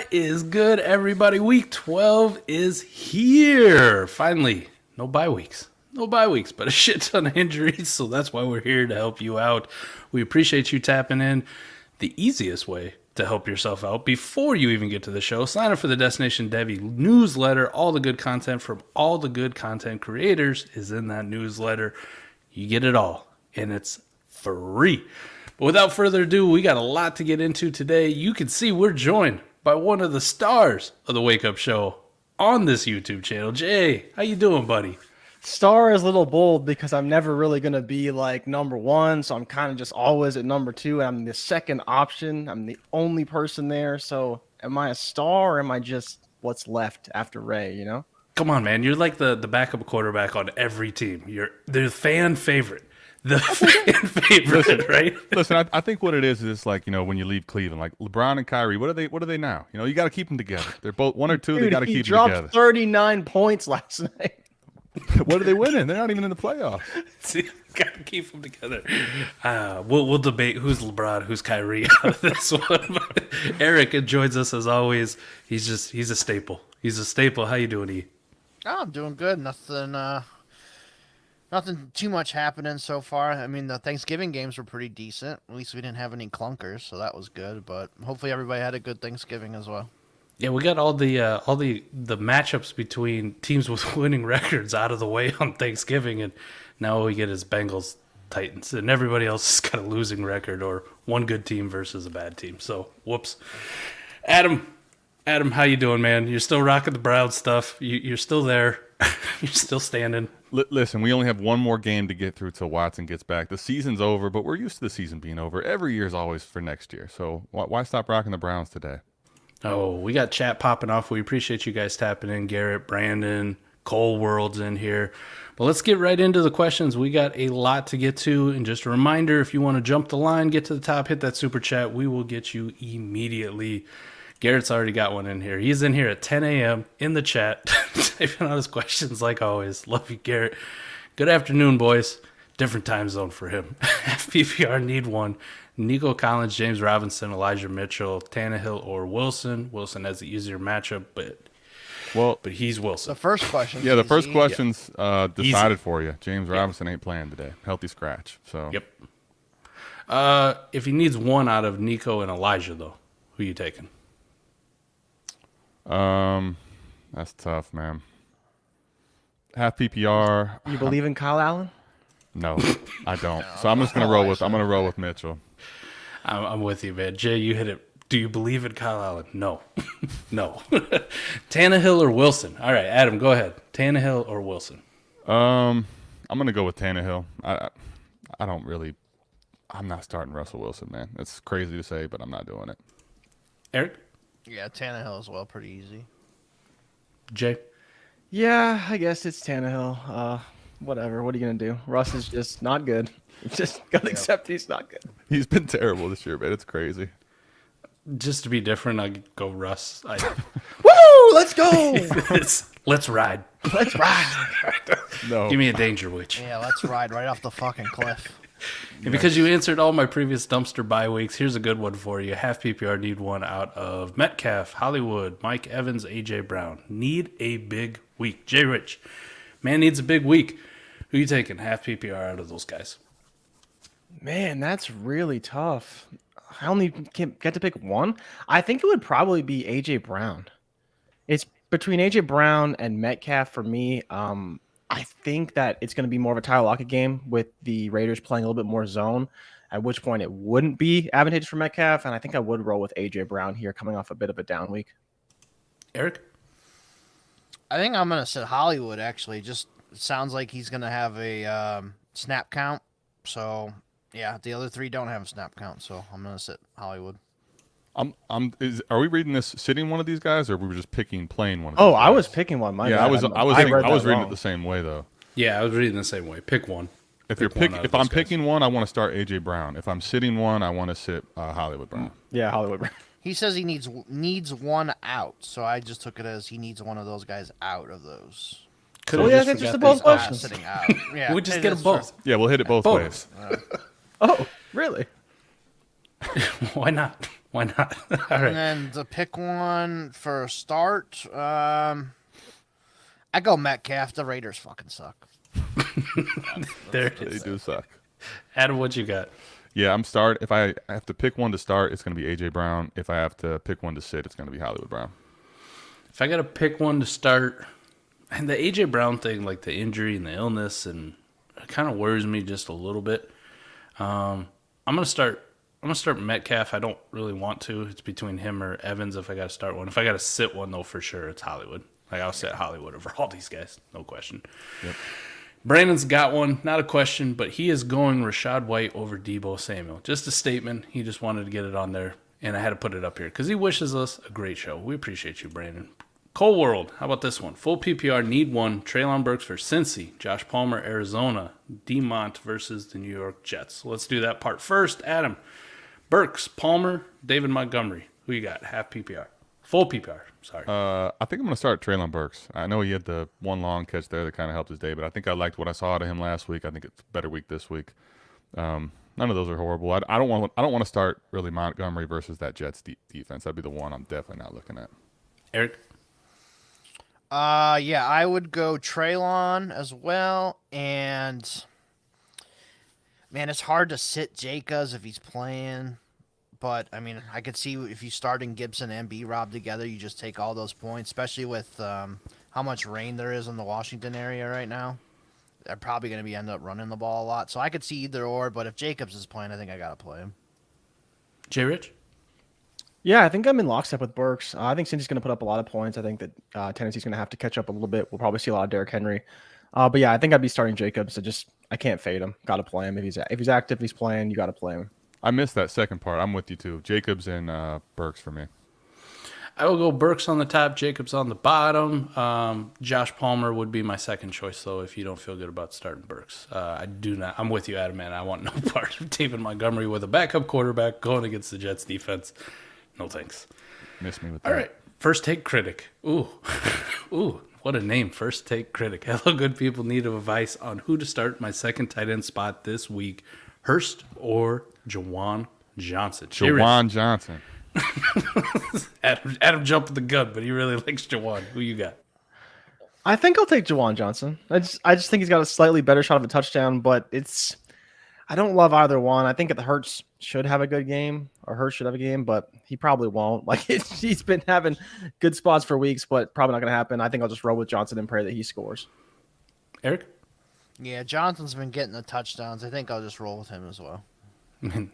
What is good, everybody? Week 12 is here. Finally, no bye weeks. No bye weeks, but a shit ton of injuries, so that's why we're here to help you out. We appreciate you tapping in. The easiest way to help yourself out before you even get to the show, sign up for the Destination Devy newsletter. All the good content from all the good content creators is in that newsletter. You get it all, and it's free. But without further ado, we got a lot to get into today. You can see we're joined by one of the stars of the Wake Up Show on this YouTube channel. Jay, how you doing, buddy? Star is a little bold because I'm never really going to be like number one. So I'm kind of just always at number two. And I'm the second option. I'm the only person there. So am I a star or am I just what's left after Ray, you know? Come on, man. You're like the backup quarterback on every team. You're the fan favorite. The fan favorite, right? Listen, I think what it is like, you know, when you leave Cleveland, like LeBron and Kyrie, what are they now? You know, you got to keep them together. They're both one or two. Dude, they got to keep them dropped together. 39 points last night. What are they winning? They're not even in the playoffs. See, gotta keep them together. We'll debate who's LeBron, who's Kyrie out of this one. But Eric joins us as always. He's a staple. He's a staple. How you doing, E? Oh, I'm doing good. Nothing too much happening so far. I mean, the Thanksgiving games were pretty decent. At least we didn't have any clunkers, so that was good. But hopefully everybody had a good Thanksgiving as well. Yeah, we got all the matchups between teams with winning records out of the way on Thanksgiving, and now all we get is Bengals, Titans, and everybody else has got a losing record or one good team versus a bad team. So, whoops. Adam, how you doing, man? You're still rocking the Browns stuff. You're still there. You're still standing. Listen, we only have one more game to get through till Watson gets back. The season's over, but we're used to the season being over. Every year is always for next year. So why stop rocking the Browns today? Oh, we got chat popping off. We appreciate you guys tapping in. Garrett, Brandon, Cole World's in here. But let's get right into the questions. We got a lot to get to. And just a reminder, if you want to jump the line, get to the top, hit that super chat. We will get you immediately. Garrett's already got one in here. He's in here at 10 a.m. in the chat, typing out his questions like always. Love you, Garrett. Good afternoon, boys. Different time zone for him. PPR need one. Nico Collins, James Robinson, Elijah Mitchell, Tannehill, or Wilson. Wilson has the easier matchup, but he's Wilson. The first question. Yeah, the first question's decided Easy. for you. James Robinson ain't playing today. Healthy scratch. So Yep. If he needs one out of Nico and Elijah, though, who are you taking? That's tough, man. Half PPR. You believe in Kyle Allen? No, I don't. So I'm just gonna roll with Mitchell. I'm with you, man. Jay, you hit it. Do you believe in Kyle Allen? No. No. Tannehill or Wilson? All right, Adam, go ahead. Tannehill or Wilson? I'm gonna go with Tannehill. I'm not starting Russell Wilson, man. It's crazy to say, but I'm not doing it. Eric? Yeah, Tannehill as well. Pretty easy. Jay? Yeah, I guess it's Tannehill. Whatever. What are you going to do? Russ is just not good. You just got to accept he's not good. He's been terrible this year, man. It's crazy. Just to be different, I'd go Russ. Woo! Let's go! Let's ride. Let's ride. No. Give me a danger witch. Yeah, let's ride right off the fucking cliff. And because you answered all my previous dumpster bye weeks, here's a good one for you. Half PPR need one out of Metcalf, Hollywood, Mike Evans, AJ Brown. Need a big week. Jay Rich, man needs a big week. Who you taking? Half PPR out of those guys. Man, that's really tough. I only get to pick one. I think it would probably be AJ Brown. It's between AJ Brown and Metcalf for me. I think that it's going to be more of a Tyler Lockett game with the Raiders playing a little bit more zone, at which point it wouldn't be advantageous for Metcalf, and I think I would roll with AJ Brown here coming off a bit of a down week. Eric? I think I'm gonna sit Hollywood. Actually, just sounds like he's gonna have a snap count. So yeah, the other three don't have a snap count, so I'm gonna sit Hollywood. Are we reading this sitting one of these guys, or we were just playing one? Of Oh, these I guys? was picking one. My Yeah, bad. I was reading wrong. it the same way though. Yeah, I was reading the same way. Pick one. If picking I'm picking one, I want to start AJ Brown. If I'm sitting one, I want to sit Hollywood Brown. Yeah, Hollywood Brown. He says he needs one out, so I just took it as he needs one of those guys out of those. Could've Well, yeah, just that's just forgot the both these questions. Sitting out. Yeah, We just it get is them both. Yeah, we'll hit it both ways. Oh, really? Why not? Why not? All And right. then to pick one for a start, I go Metcalf. The Raiders fucking suck. There it They is. do suck. Adam, what you got? Yeah, I'm start. If I have to pick one to start, it's going to be AJ Brown. If I have to pick one to sit, it's going to be Hollywood Brown. If I got to pick one to start, and the AJ Brown thing, like the injury and the illness, and it kind of worries me just a little bit. I'm gonna start. I'm gonna start Metcalf. I don't really want to. It's between him or Evans if I got to start one. If I got to sit one though, for sure it's Hollywood. Like I'll sit Hollywood over all these guys, no question. Yep. Brandon's got one, not a question, but he is going Rashad White over Debo Samuel. Just a statement. He just wanted to get it on there, and I had to put it up here because he wishes us a great show. We appreciate you, Brandon. Cole World, how about this one? Full PPR, need one. Treylon Burks for Cincy. Josh Palmer, Arizona. Demont versus the New York Jets. So let's do that part first. Adam, Burks, Palmer, David Montgomery. Who you got? Half PPR. Full PPR, sorry. I think I'm going to start Treylon Burks. I know he had the one long catch there that kind of helped his day, but I think I liked what I saw out of him last week. I think it's a better week this week. None of those are horrible. I don't want to start really Montgomery versus that Jets defense. That'd be the one I'm definitely not looking at. Eric? Yeah, I would go Treylon as well, and man, it's hard to sit Jacobs if he's playing. But I mean, I could see if you starting Gibson and B-Rob together, you just take all those points, especially with how much rain there is in the Washington area right now. They're probably going to be end up running the ball a lot, so I could see either or. But if Jacobs is playing, I think I got to play him. J. Rich? Yeah, I think I'm in lockstep with Burks. I think Cincy's going to put up a lot of points. I think that Tennessee's going to have to catch up a little bit. We'll probably see a lot of Derrick Henry. But yeah, I think I'd be starting Jacobs. I can't fade him. Got to play him. If he's active, he's playing. You got to play him. I missed that second part. I'm with you too. Jacobs and Burks for me. I will go Burks on the top, Jacobs on the bottom. Josh Palmer would be my second choice, though, if you don't feel good about starting Burks. I do not. I'm with you, Adam, man. I want no part of David Montgomery with a backup quarterback going against the Jets defense. No thanks. Missed me with All that. right. First Take Critic. Ooh. Ooh, what a name. First Take Critic. Hello, good people. Need advice on who to start my second tight end spot this week. Hurst or Jawan Johnson? Jawan Johnson. Adam jumped the gun, but he really likes Jawan. Who you got? I think I'll take Jawan Johnson. I just think he's got a slightly better shot of a touchdown, but I don't love either one. I think the Hurts should have a good game, or Hurts should have a game, but he probably won't. Like he's been having good spots for weeks, but probably not going to happen. I think I'll just roll with Johnson and pray that he scores. Eric? Yeah, Johnson's been getting the touchdowns. I think I'll just roll with him as well.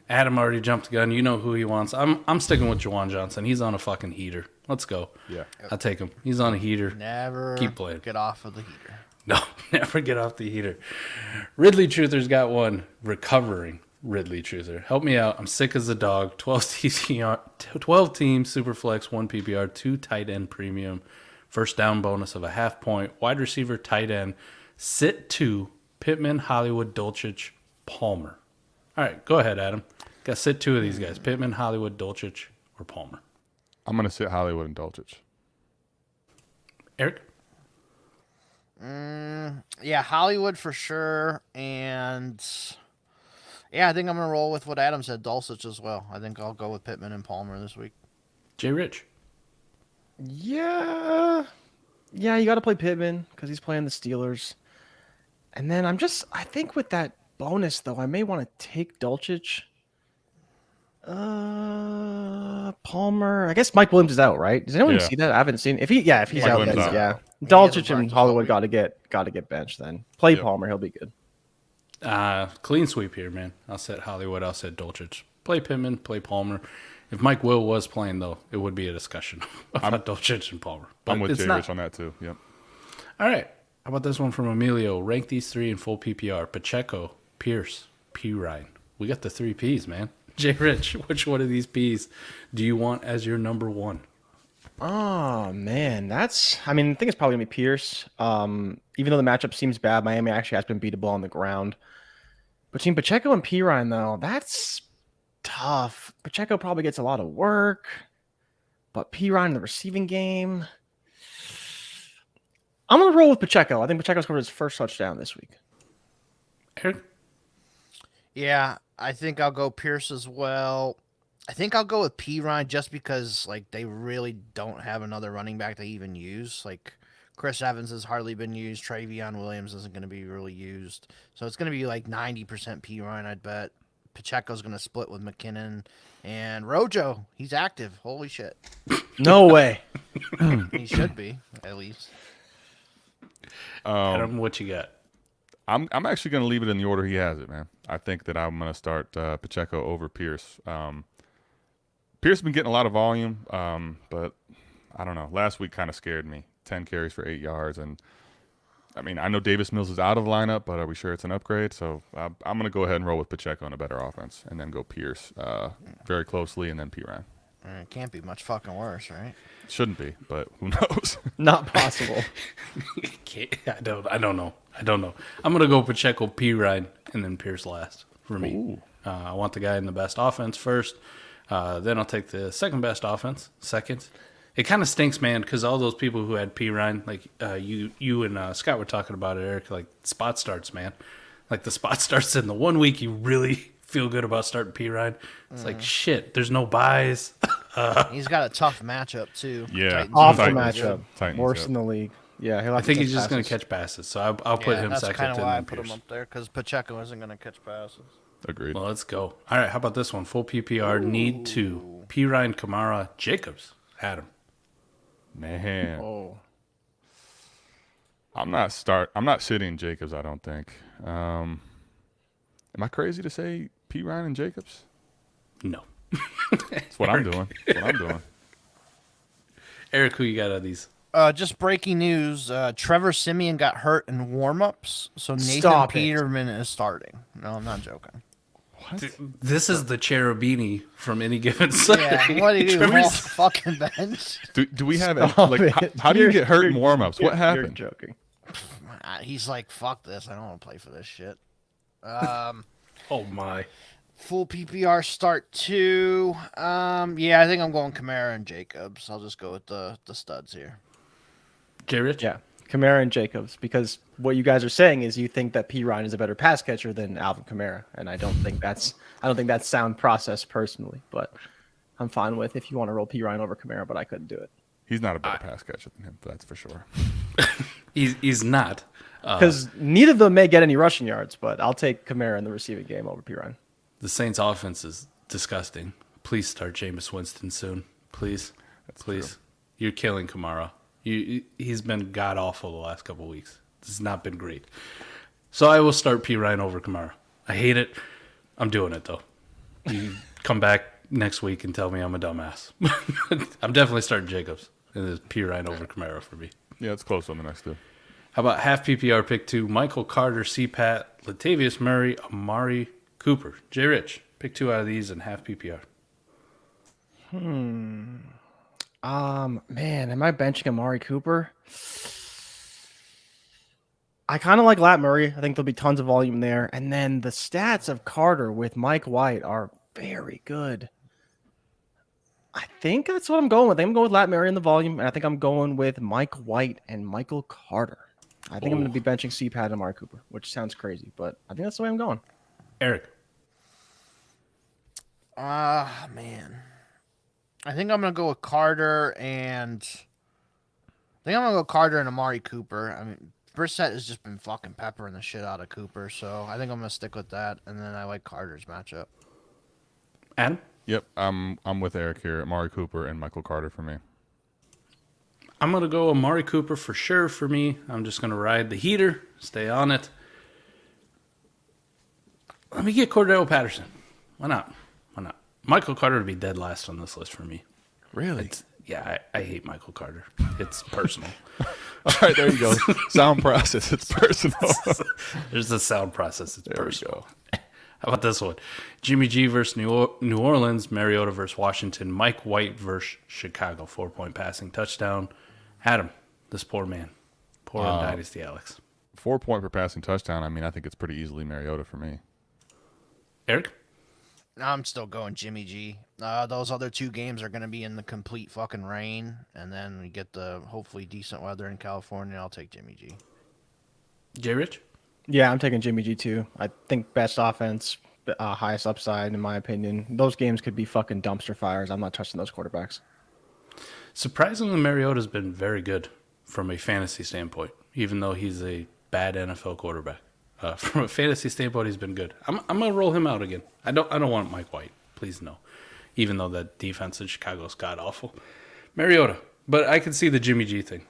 Adam already jumped the gun. You know who he wants. I'm sticking with Jawan Johnson. He's on a fucking heater. Let's go. Yeah. I'll take him. He's on a heater. Never Keep playing. get off of the heater. No, never get off the heater. Ridley Truther's got one. Recovering Ridley Truther. Help me out. I'm sick as a dog. 12 team super flex, 1 PPR, 2 tight end premium, first down bonus of a half point, wide receiver, tight end, sit 2, Pittman, Hollywood, Dulcich, Palmer. All right, go ahead, Adam. Got to sit 2 of these guys: Pittman, Hollywood, Dulcich, or Palmer. I'm going to sit Hollywood and Dulcich. Eric? Yeah, Hollywood for sure, and yeah, I think I'm gonna roll with what Adam said, Dulcich as well. I think I'll go with Pittman and Palmer this week. Jay Rich? Yeah, you got to play Pittman because he's playing the Steelers. And then I think with that bonus though, I may want to take Dulcich. Palmer. I guess Mike Williams is out, right? Does anyone Yeah. see that? I haven't seen. If he's Mike out, Williams then out. yeah. Yeah, Dulcich the and practice Hollywood all got to get benched. Then play Yep. Palmer. He'll be good. Clean sweep here, man. I'll set Hollywood. I'll set Dulcich. Play Pittman. Play Palmer. If Mike Will was playing, though, it would be a discussion about Dulcich and Palmer. But I'm with it's Jay not. Rich on that too. Yep. All right. How about this one from Emilio? Rank these 3 in full PPR. Pacheco, Pierce, P. Ryan. We got the 3 Ps, man. Jay Rich, which one of these Ps do you want as your number 1? Oh man, I think it's probably gonna be Pierce. Even though the matchup seems bad, Miami actually has been beatable on the ground. Between Pacheco and Pirine, though, that's tough. Pacheco probably gets a lot of work, but Pirine in the receiving game, I'm gonna roll with Pacheco. I think Pacheco scored his first touchdown this week. Eric? Yeah, I think I'll go Pierce as well. I think I'll go with P Ryan just because like they really don't have another running back they even use. Like Chris Evans has hardly been used. Travion Williams isn't going to be really used. So it's going to be like 90% P Ryan, I'd bet. Pacheco's going to split with McKinnon. And Rojo, he's active. Holy shit. No way. He should be, at least. Adam, what you got? I'm actually going to leave it in the order he has it, man. I think that I'm going to start Pacheco over Pierce. Pierce has been getting a lot of volume, but I don't know. Last week kind of scared me. 10 carries for 8 yards. And, I mean, I know Davis Mills is out of the lineup, but are we sure it's an upgrade? So I'm going to go ahead and roll with Pacheco in a better offense and then go Pierce very closely and then P. Ryan. It can't be much fucking worse, right? Shouldn't be, but who knows? Not possible. I don't know. I'm gonna go Pacheco, P. Ryan, and then Pierce last for me. I want the guy in the best offense first. Then I'll take the second best offense second. It kind of stinks, man, because all those people who had P. Ryan, like you and Scott were talking about it, Eric, like spot starts, man. Like the spot starts in the 1 week you really feel good about starting P. Ryan. It's like, shit, there's no buys. He's got a tough matchup, too. Yeah. Titans. Awful Titans. matchup. Titans, Worst yep. in the league. Yeah, he'll I have to think catch he's just going to passes. catch passes, so I'll put him that's second. kind of and why I then put him Pierce. up there, because Pacheco isn't going to catch passes. Agreed. Well, let's go. All right, how about this one? Full PPR, need to. P. Ryan, Kamara, Jacobs, Adam. Man. Oh. I'm not sitting Jacobs, I don't think. Am I crazy to say P. Ryan and Jacobs? No. That's what I'm doing. That's what I'm doing. Eric, who you got of these? Just breaking news: Trevor Simeon got hurt in warm-ups, so Nathan Stop it. Peterman is starting. No, I'm not joking. This is the Cherubini from Any Given Sunday. Yeah, what do you do? Trevor's- Off the fucking bench? Do we have Stop like it. how do you You're- get hurt in you're- warm-ups? What You're happened? joking. He's like, fuck this. I don't want to play for this shit. Oh my. Full PPR start 2. Yeah, I think I'm going Kamara and Jacobs. I'll just go with the studs here. J. Rich? Yeah, Kamara and Jacobs, because what you guys are saying is you think that P. Ryan is a better pass catcher than Alvin Kamara, and I don't think that's sound process personally, but I'm fine with if you want to roll P. Ryan over Kamara, but I couldn't do it He's not a better pass catcher than him, that's for sure. He's not. because neither of them may get any rushing yards, but I'll take Kamara in the receiving game over P. Ryan. The Saints' offense is disgusting. Please start Jameis Winston soon. Please. Please. You're killing Kamara. He's been god awful the last couple of weeks. This has not been great. So I will start P. Ryan over Kamara. I hate it. I'm doing it though. You come back next week and tell me I'm a dumbass. I'm definitely starting Jacobs. And it's P. Ryan over Kamara for me. Yeah, it's close on the next two. How about half PPR pick 2? Michael Carter, CPAT, Latavius Murray, Amari Cooper. J. Rich, pick 2 out of these and half PPR. Man, am I benching Amari Cooper? I kind of like Lat Murray. I think there'll be tons of volume there. And then the stats of Carter with Mike White are very good. I think that's what I'm going with. I'm going with Lat Murray in the volume, and I think I'm going with Mike White and Michael Carter. I think I'm going to be benching CPAT and Amari Cooper, which sounds crazy, but I think that's the way I'm going. Eric. Man. I think I'm going to go with Carter and Amari Cooper. I mean, Brissett has just been fucking peppering the shit out of Cooper, so I think I'm going to stick with that, and then I like Carter's matchup. Adam? Yep, I'm with Eric here. Amari Cooper and Michael Carter for me. I'm going to go Amari Cooper for sure for me. I'm just going to ride the heater, stay on it. Let me get Cordell Patterson. Why not? Michael Carter would be dead last on this list for me. Really? I hate Michael Carter. It's personal. All right, there you go. Sound process. It's personal. There's the sound process. It's There we personal. How about this one? Jimmy G versus New Orleans, Mariota versus Washington, Mike White versus Chicago. 4-point passing touchdown. Adam, this poor man. Poor Dynasty Alex. 4-point per passing touchdown. I mean, I think it's pretty easily Mariota for me. Eric? I'm still going Jimmy G. Those other 2 games are going to be in the complete fucking rain, and then we get the hopefully decent weather in California. I'll take Jimmy G. J. Rich? Yeah, I'm taking Jimmy G too. I think best offense, highest upside, in my opinion. Those games could be fucking dumpster fires. I'm not touching those quarterbacks. Surprisingly, Mariota's been very good from a fantasy standpoint, even though he's a bad NFL quarterback. From a fantasy standpoint, he's been good. I'm gonna roll him out again. I don't want Mike White, please no. Even though that defense in Chicago's god awful. Mariota, but I can see the Jimmy G thing.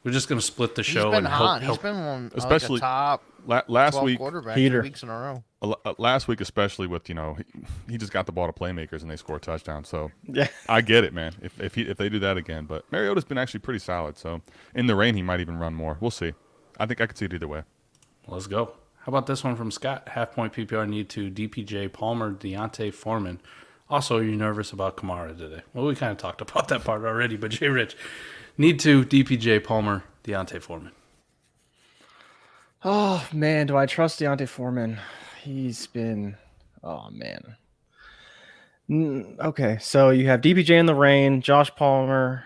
We're just gonna split the show He's been and hot. help. He's been one, Especially like a top last 12 week. quarterback Heater. 2 weeks in a row. Last week, especially with he just got the ball to playmakers and they score touchdowns. So Yeah. I get it, man. If they do that again, but Mariota's been actually pretty solid. So in the rain, he might even run more. We'll see. I think I could see it either way. Let's go. How about this one from Scott? Half point PPR need to DPJ Palmer, Deontay Foreman. Also, are you nervous about Kamara today? Well, we kind of talked about that part already, but Jay Rich, need to DPJ Palmer, Deontay Foreman. Oh, man. Do I trust Deontay Foreman? He's been. Oh, man. Okay. So you have DPJ in the rain, Josh Palmer,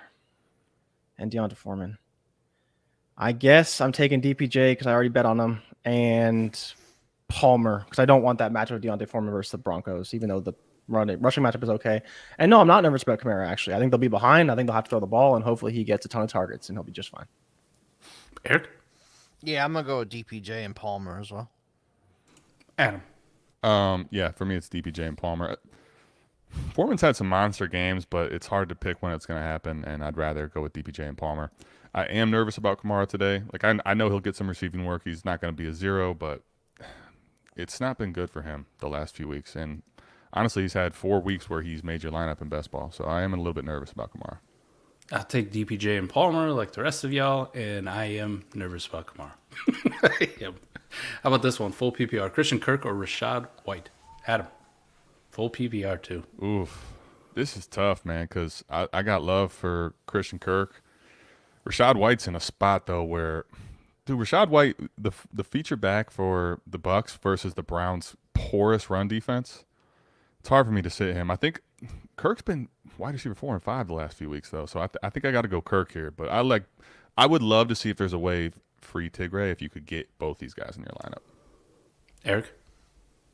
and Deontay Foreman. I guess I'm taking DPJ because I already bet on him, and Palmer because I don't want that matchup with Deontay Foreman versus the Broncos, even though the rushing matchup is okay. And no, I'm not nervous about Kamara, actually. I think they'll be behind. I think they'll have to throw the ball, and hopefully he gets a ton of targets, and he'll be just fine. Eric? Yeah, I'm gonna go with DPJ and Palmer as well. Adam? Yeah, for me, it's DPJ and Palmer. Foreman's had some monster games, but it's hard to pick when it's going to happen, and I'd rather go with DPJ and Palmer. I am nervous about Kamara today. Like I know he'll get some receiving work. He's not going to be a zero, but it's not been good for him the last few weeks. And honestly, he's had 4 weeks where he's made your lineup in best ball. So I am a little bit nervous about Kamara. I'll take DPJ and Palmer like the rest of y'all, and I am nervous about Kamara. I am. How about this one? Full PPR. Christian Kirk or Rashad White? Adam. Full PPR too. Oof. This is tough, man, because I got love for Christian Kirk. Rashad White's in a spot, though, where, dude, Rashad White, the feature back for the Bucs versus the Browns' porous run defense, it's hard for me to sit him. I think Kirk's been wide receiver 4 and 5 the last few weeks, though, so I think I got to go Kirk here. But I would love to see if there's a way free Tigray if you could get both these guys in your lineup. Eric?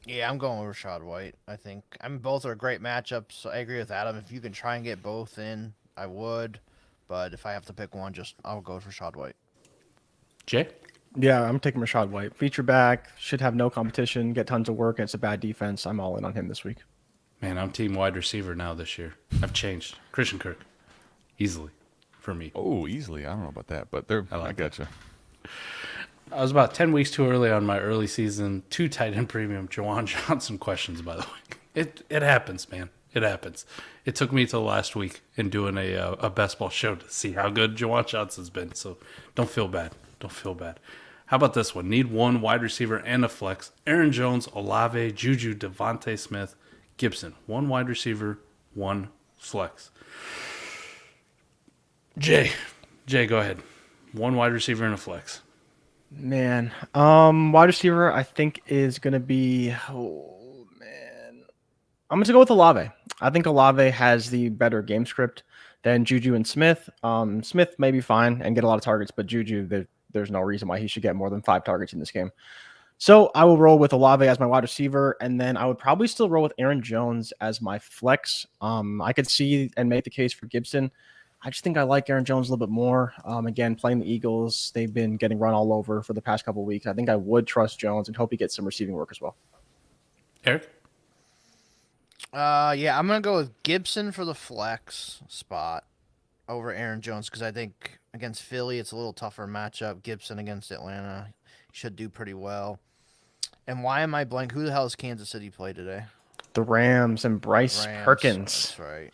Yeah, I'm going with Rashad White. I mean, both are great matchups. So I agree with Adam. If you can try and get both in, I would. But if I have to pick one, I'll go with Rashad White. Jay? Yeah, I'm taking Rashad White. Feature back, should have no competition, get tons of work, and it's a bad defense. I'm all in on him this week. Man, I'm team wide receiver now this year. I've changed. Christian Kirk. Easily. For me. Oh, easily. I don't know about that, but I gotcha. I was about 10 weeks too early on my early season 2 tight end premium Jawan Johnson questions, by the way. It happens, man. It happens. It took me till last week in doing a best ball show to see how good Jawan Johnson's been. So don't feel bad. Don't feel bad. How about this one? Need one wide receiver and a flex. Aaron Jones, Olave, Juju, Devontae Smith, Gibson. One wide receiver, one flex. Jay, go ahead. One wide receiver and a flex. Man, wide receiver I think is going to be, I'm going to go with Olave. I think Olave has the better game script than Juju and Smith. Smith may be fine and get a lot of targets, but Juju, there's no reason why he should get more than 5 targets in this game. So I will roll with Olave as my wide receiver, and then I would probably still roll with Aaron Jones as my flex. I could see and make the case for Gibson. I just think I like Aaron Jones a little bit more. Again, playing the Eagles, they've been getting run all over for the past couple of weeks. I think I would trust Jones and hope he gets some receiving work as well. Eric? Yeah, I'm gonna go with Gibson for the flex spot over Aaron Jones because I think against Philly it's a little tougher matchup. Gibson against Atlanta should do pretty well. And why am I blank? Who the hell does Kansas City play today? The Rams and Bryce Perkins. That's right.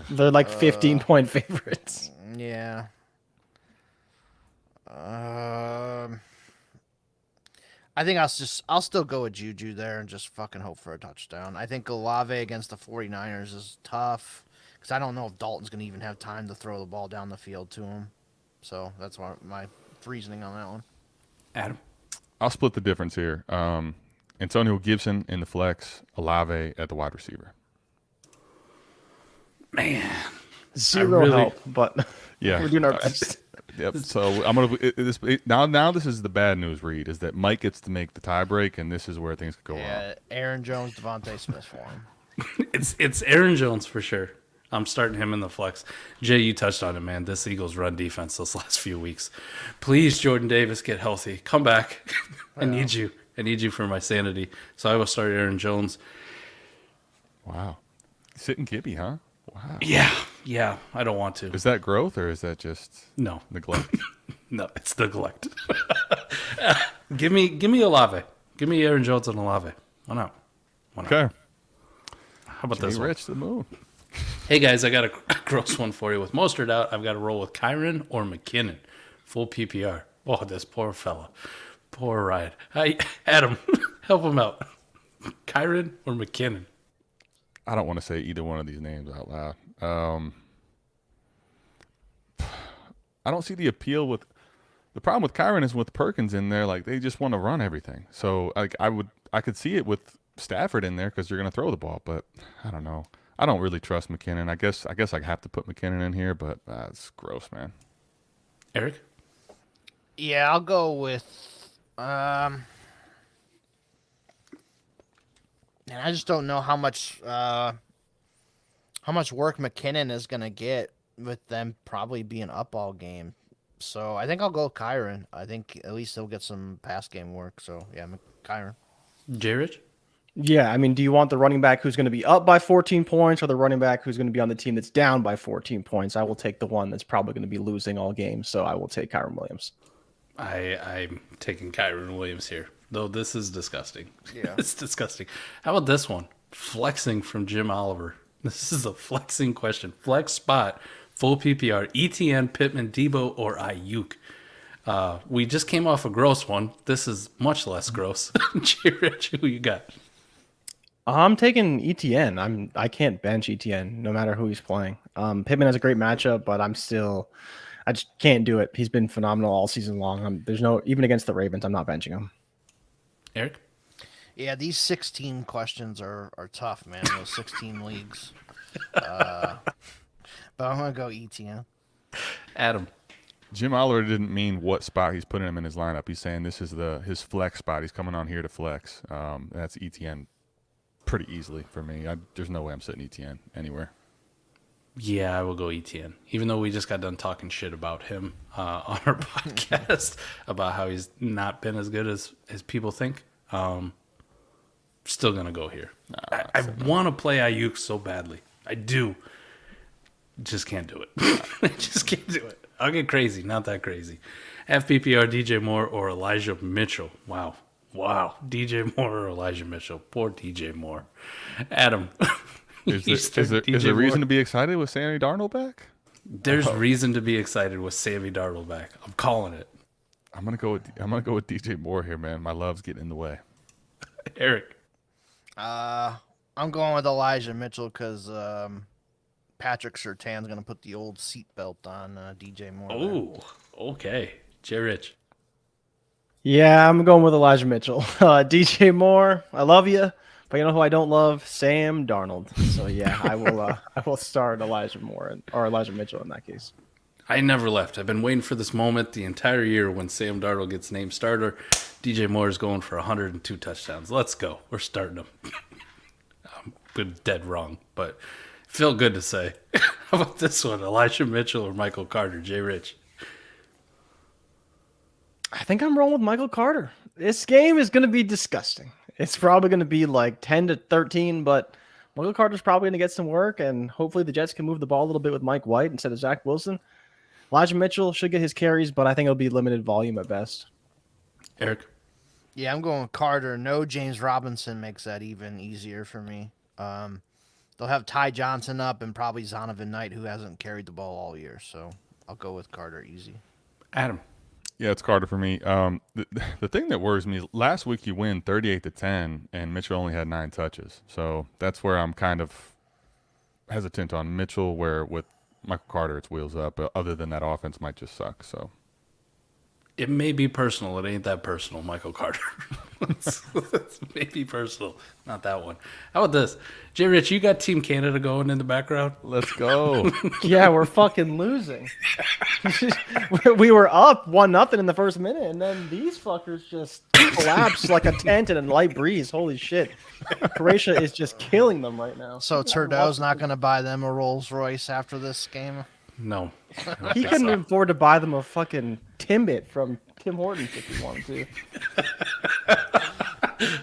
They're like 15-point favorites. Yeah. I think I'll still go with Juju there and just fucking hope for a touchdown. I think Olave against the 49ers is tough because I don't know if Dalton's going to even have time to throw the ball down the field to him. So that's my reasoning on that one. Adam? I'll split the difference here. Antonio Gibson in the flex, Olave at the wide receiver. Man. Zero help, but Yeah. we're doing our best. Yep. So I'm gonna now. This is the bad news. Reed is that Mike gets to make the tiebreak, and this is where things could go wrong. Yeah, Aaron Jones, Devontae Smith for him. It's Aaron Jones for sure. I'm starting him in the flex. Jay, you touched on it, man. This Eagles run defense those last few weeks. Please, Jordan Davis, get healthy. Come back. I need you. I need you for my sanity. So I will start Aaron Jones. Wow. Sitting Gibby, huh? Wow. Yeah. I don't want to. Is that growth or is that just No, neglect? no, it's neglect. give me Olave. Give me Aaron Jones and Olave. Why not? Okay. How about Jimmy this one? Rich to the moon. Hey guys, I got a gross one for you. With Mostert out, I've got to roll with Kyron or McKinnon. Full PPR. Oh, this poor fella. Poor Ryan. Hi, Adam, help him out. Kyron or McKinnon? I don't want to say either one of these names out loud. I don't see the appeal with the problem with Kyron is with Perkins in there. Like they just want to run everything. So like I could see it with Stafford in there because you're going to throw the ball. But I don't know. I don't really trust McKinnon. I guess I have to put McKinnon in here, but it's gross, man. Eric? Yeah, I'll go with. And I just don't know how much work McKinnon is gonna get with them probably being up all game. So I think I'll go Kyron. I think at least he'll get some pass game work. So yeah, Kyron. J. Rich? Yeah, I mean, do you want the running back who's going to be up by 14 points or the running back who's going to be on the team that's down by 14 points? I will take the one that's probably going to be losing all games, so I will take Kyron Williams. I'm taking Kyron Williams here, though this is disgusting. Yeah. It's disgusting. How about this one? Flexing from Jim Oliver. This is a flexing question. Flex spot, full PPR, ETN, Pittman, Debo, or Ayuk. We just came off a gross one. This is much less gross. J. Rich, who you got? I'm taking ETN. I can't bench ETN no matter who he's playing. Pittman has a great matchup, but I just can't do it. He's been phenomenal all season long. Even against the Ravens, I'm not benching him. Eric? Yeah, these 16 questions are tough, man. Those 16 leagues. But I'm gonna go ETN. Adam? Jim Oliver didn't mean what spot he's putting him in his lineup. He's saying this is his flex spot. He's coming on here to flex. That's ETN pretty easily for me. There's no way I'm sitting ETN anywhere. Yeah, I will go ETN. Even though we just got done talking shit about him on our podcast about how he's not been as good as people think. Still going to go here. I want to play Ayuk so badly. I do. Just can't do it. I just can't do it. I'll get crazy. Not that crazy. FPPR, DJ Moore, or Elijah Mitchell. Wow. DJ Moore or Elijah Mitchell. Poor DJ Moore. Adam. Is there reason to be excited with Sammy Darnold back? There's reason to be excited with Sammy Darnold back. I'm calling it. I'm gonna go with DJ Moore here, man. My love's getting in the way. Eric. I'm going with Elijah Mitchell because Patrick Surtain's gonna put the old seatbelt on DJ Moore. Oh, okay. J. Rich. Yeah, I'm going with Elijah Mitchell. DJ Moore, I love you, but you know who I don't love? Sam Darnold. So yeah, I will start Elijah Mitchell in that case. I never left. I've been waiting for this moment the entire year when Sam Darnold gets named starter. DJ Moore is going for 102 touchdowns. Let's go. We're starting him. I'm dead wrong, but feel good to say. How about this one? Elijah Mitchell or Michael Carter? J. Rich. I think I'm rolling with Michael Carter. This game is going to be disgusting. It's probably going to be like 10-13, but Michael Carter's probably going to get some work, and hopefully the Jets can move the ball a little bit with Mike White instead of Zach Wilson. Elijah Mitchell should get his carries, but I think it'll be limited volume at best. Eric. Yeah, I'm going with Carter. No, James Robinson makes that even easier for me. They'll have Ty Johnson up and probably Zonovan Knight, who hasn't carried the ball all year. So I'll go with Carter easy. Adam. Yeah, it's Carter for me. The thing that worries me is last week you win 38-10, and Mitchell only had 9 touches. So that's where I'm kind of hesitant on Mitchell, where with Michael Carter it's wheels up. But other than that, offense might just suck. So It may be personal. It ain't that personal, Michael Carter. It's maybe personal. Not that one. How about this? Jay Rich, you got Team Canada going in the background? Let's go. Yeah, we're fucking losing. We were up 1-0 in the first minute, and then these fuckers just collapsed like a tent in a light breeze. Holy shit. Croatia is just killing them right now. So Trudeau's not going to buy them a Rolls Royce after this game. No. I don't He think couldn't so. afford to buy them a fucking Timbit from Tim Hortons if he wanted to.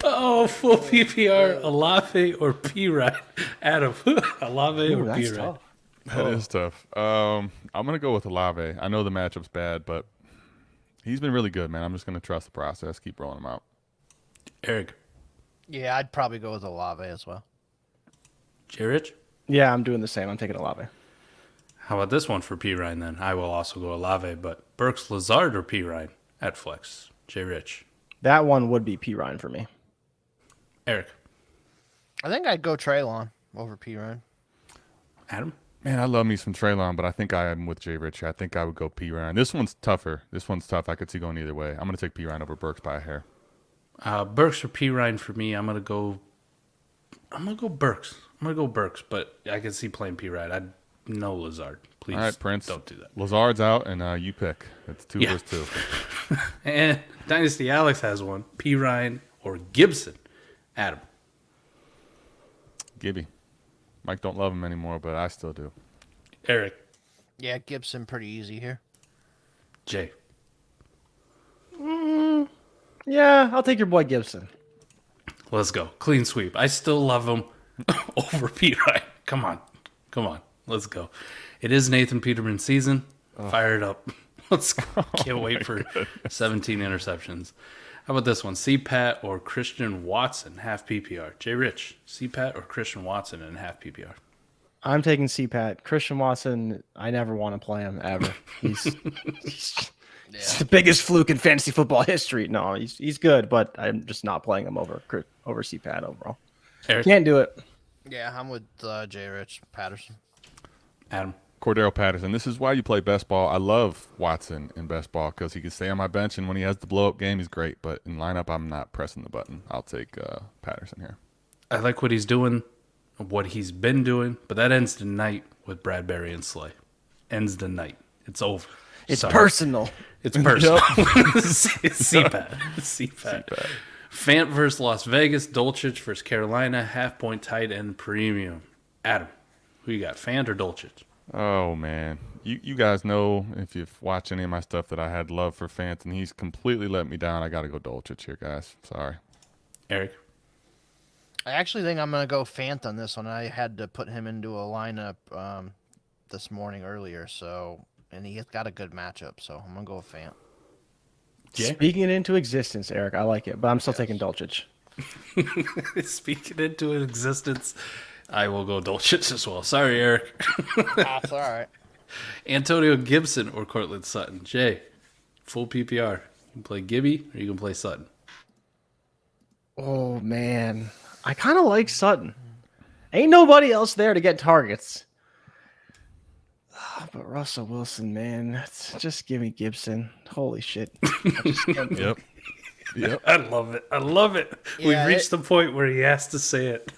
Oh, full PPR, Olave or P Ryan? Adam, Olave Ooh, or P that's Ryan? tough. That is tough. I'm gonna go with Olave. I know the matchup's bad, but he's been really good, man. I'm just gonna trust the process. Keep rolling him out. Eric, Yeah, I'd probably go with Olave as well. Jay Rich? Yeah, I'm doing the same. I'm taking Olave. How about this one for P Ryan then? I will also go Olave, but Burks, Lazard, or P Ryan at flex? Jay Rich. That one would be P. Ryan for me. Eric. I think I'd go Traylon over P. Ryan. Adam? Man, I love me some Traylon, but I think I am with Jay Rich. I think I would go P Ryan. This one's tougher. This one's tough. I could see going either way. I'm gonna take P Ryan over Burks by a hair. Burks or P Ryan for me. I'm gonna go Burks. But I can see playing P Ryan. I'd no Lazard. Please, All right, Prince. don't do that. Lazard's out, and you pick. It's 2 Yeah. versus 2. And Dynasty Alex has one: P Ryan or Gibson. Adam. Gibby. Mike don't love him anymore, but I still do. Eric. Yeah, Gibson pretty easy here. Jay. Yeah, I'll take your boy Gibson. Let's go. Clean sweep. I still love him over P Ryan. Come on. Let's go. It is Nathan Peterman season. Fire it up. Let's go. Can't wait for 17 interceptions. How about this one? CPAT or Christian Watson, half PPR. Jay Rich, CPAT or Christian Watson in half PPR? I'm taking CPAT. Christian Watson, I never want to play him ever. He's the biggest fluke in fantasy football history. No, he's good, but I'm just not playing him over CPAT overall. Eric, Can't do it. Yeah, I'm with J. Rich Patterson. Adam, Cordero Patterson. This is why you play best ball. I love Watson in best ball because he can stay on my bench, and when he has the blow up game, he's great. But in lineup, I'm not pressing the button. I'll take Patterson here. I like what he's doing, what he's been doing, but that ends tonight with Bradbury and Slay. Ends the night. It's over. It's Sorry. personal. It's personal. It's CPAT. CPAT. Fant versus Las Vegas. Dolchich versus Carolina. Half point tight end premium. Adam, who you got? Fant or Dolchich? Oh man, you guys know if you've watched any of my stuff that I had love for Fant, and he's completely let me down. I got to go Dolchich here, guys. Sorry. Eric. I actually think I'm going to go Fant on this one. I had to put him into a lineup this morning earlier, and he's got a good matchup, so I'm going to go with Fant. Jay? Speaking it into existence, Eric. I like it, but I'm still taking Dolchich. Speaking into existence, I will go Dolchich as well. Sorry, Eric. That's all right. Antonio Gibson or Cortland Sutton? Jay, full PPR. You can play Gibby or you can play Sutton. Oh man, I kind of like Sutton. Ain't nobody else there to get targets. But Russell Wilson, man, just give me Gibson. Holy shit. I just can't do it. Yep. I love it. I love it. We've Yeah, reached the point where he has to say it.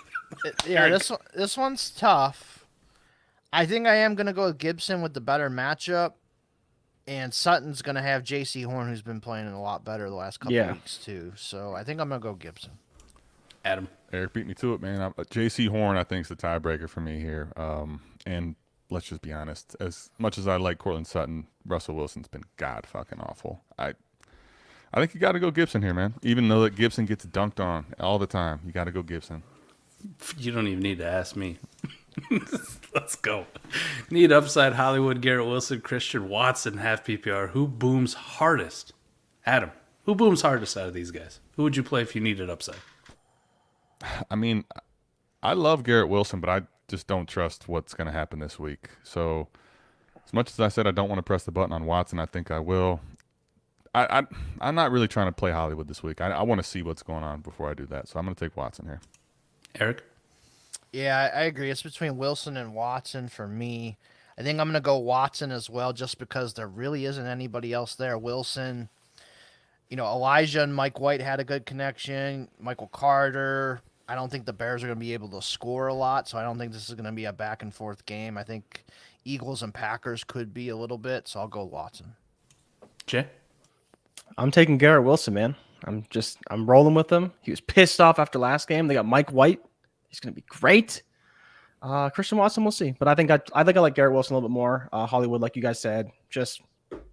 Yeah, this one's tough. I think I am going to go with Gibson with the better matchup. And Sutton's going to have J.C. Horn, who's been playing a lot better the last couple weeks, too. So I think I'm going to go Gibson. Adam. Eric beat me to it, man. J.C. Horn, I think, is the tiebreaker for me here. And let's just be honest. As much as I like Cortland Sutton, Russell Wilson's been god fucking awful. I think you got to go Gibson here, man. Even though that Gibson gets dunked on all the time, you got to go Gibson. You don't even need to ask me. Let's go. Need upside Hollywood, Garrett Wilson, Christian Watson, half PPR. Who booms hardest? Adam. Who booms hardest out of these guys? Who would you play if you needed upside? I mean, I love Garrett Wilson, but I just don't trust what's going to happen this week. So as much as I said I don't want to press the button on Watson, I think I will. I'm not really trying to play Hollywood this week. I want to see what's going on before I do that. So I'm going to take Watson here. Eric? Yeah, I agree. It's between Wilson and Watson for me. I think I'm going to go Watson as well just because there really isn't anybody else there. Wilson, Elijah and Mike White had a good connection. Michael Carter. I don't think the Bears are going to be able to score a lot, so I don't think this is going to be a back and forth game. I think Eagles and Packers could be a little bit, so I'll go Watson. Jay? I'm taking Garrett Wilson, man. I'm rolling with him. He was pissed off after last game. They got Mike White. He's going to be great. Christian Watson, we'll see. But I think I like Garrett Wilson a little bit more. Hollywood, like you guys said, just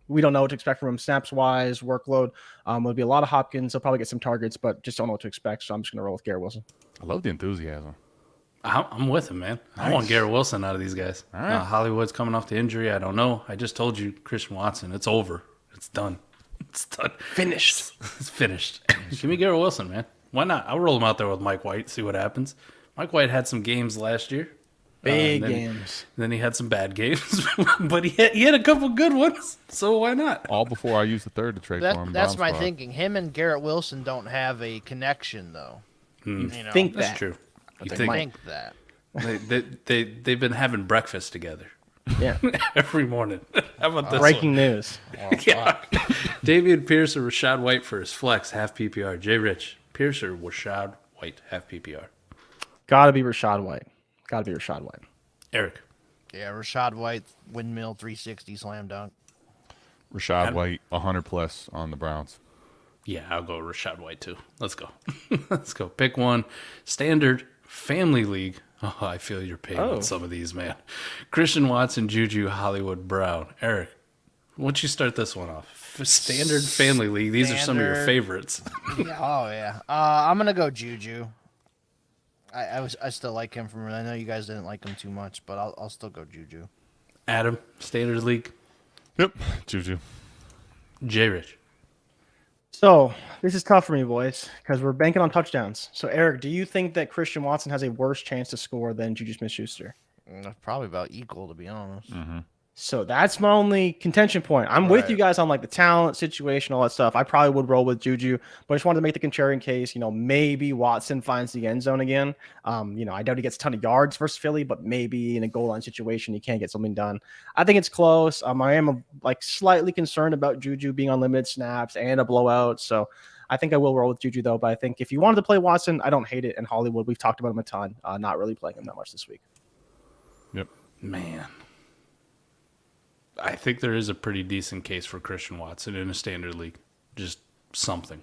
we don't know what to expect from him snaps wise, workload. It'll be a lot of Hopkins. He'll probably get some targets, but just don't know what to expect. So I'm just going to roll with Garrett Wilson. I love the enthusiasm. I'm with him, man. I want Garrett Wilson out of these guys. All right. Hollywood's coming off the injury. I don't know. I just told you, Christian Watson. It's over. It's done. It's done. Finished. It's finished. Give me Garrett Wilson, man. Why not? I'll roll him out there with Mike White, see what happens. Mike White had some games last year. Big and games. Then he had some bad games, but he had a couple good ones. So why not? All before I used the third to trade for him. That's bomb my squad. thinking. Him and Garrett Wilson don't have a connection, though. Think That's that. true. You I think think that. they've been having breakfast together Yeah. every morning. How about this Breaking one? news. Yeah. David Pierce or Rashad White for his flex, half PPR. Jay Rich, Pierce or Rashad White, half PPR. Gotta be Rashad White. Eric. Yeah, Rashad White, windmill 360 slam dunk. Rashad White, 100 plus on the Browns. Yeah, I'll go Rashad White too. Let's go. Let's go. Pick one. Standard Family League. Oh, I feel your pain with some of these, man. Christian Watson, Juju, Hollywood Brown. Eric, why don't you start this one off? Standard Family League. These are some of your Standard. favorites. Yeah. I'm gonna go Juju. I still like him from. I know you guys didn't like him too much, but I'll still go Juju. Adam, Standard League. Yep, Juju. Jay Rich. So this is tough for me, boys, because we're banking on touchdowns. So Eric, do you think that Christian Watson has a worse chance to score than Juju Smith-Schuster? Probably about equal, to be honest. So that's my only contention point. I'm with Right. you guys on like the talent situation, all that stuff. I probably would roll with Juju, but I just wanted to make the contrarian case. Maybe Watson finds the end zone again. I doubt he gets a ton of yards versus Philly, but maybe in a goal line situation, he can get something done. I think it's close. I am slightly concerned about Juju being on limited snaps and a blowout. So I think I will roll with Juju though. But I think if you wanted to play Watson, I don't hate it. And Hollywood, we've talked about him a ton. Not really playing him that much this week. Yep. Man. I think there is a pretty decent case for Christian Watson in a standard league. Just something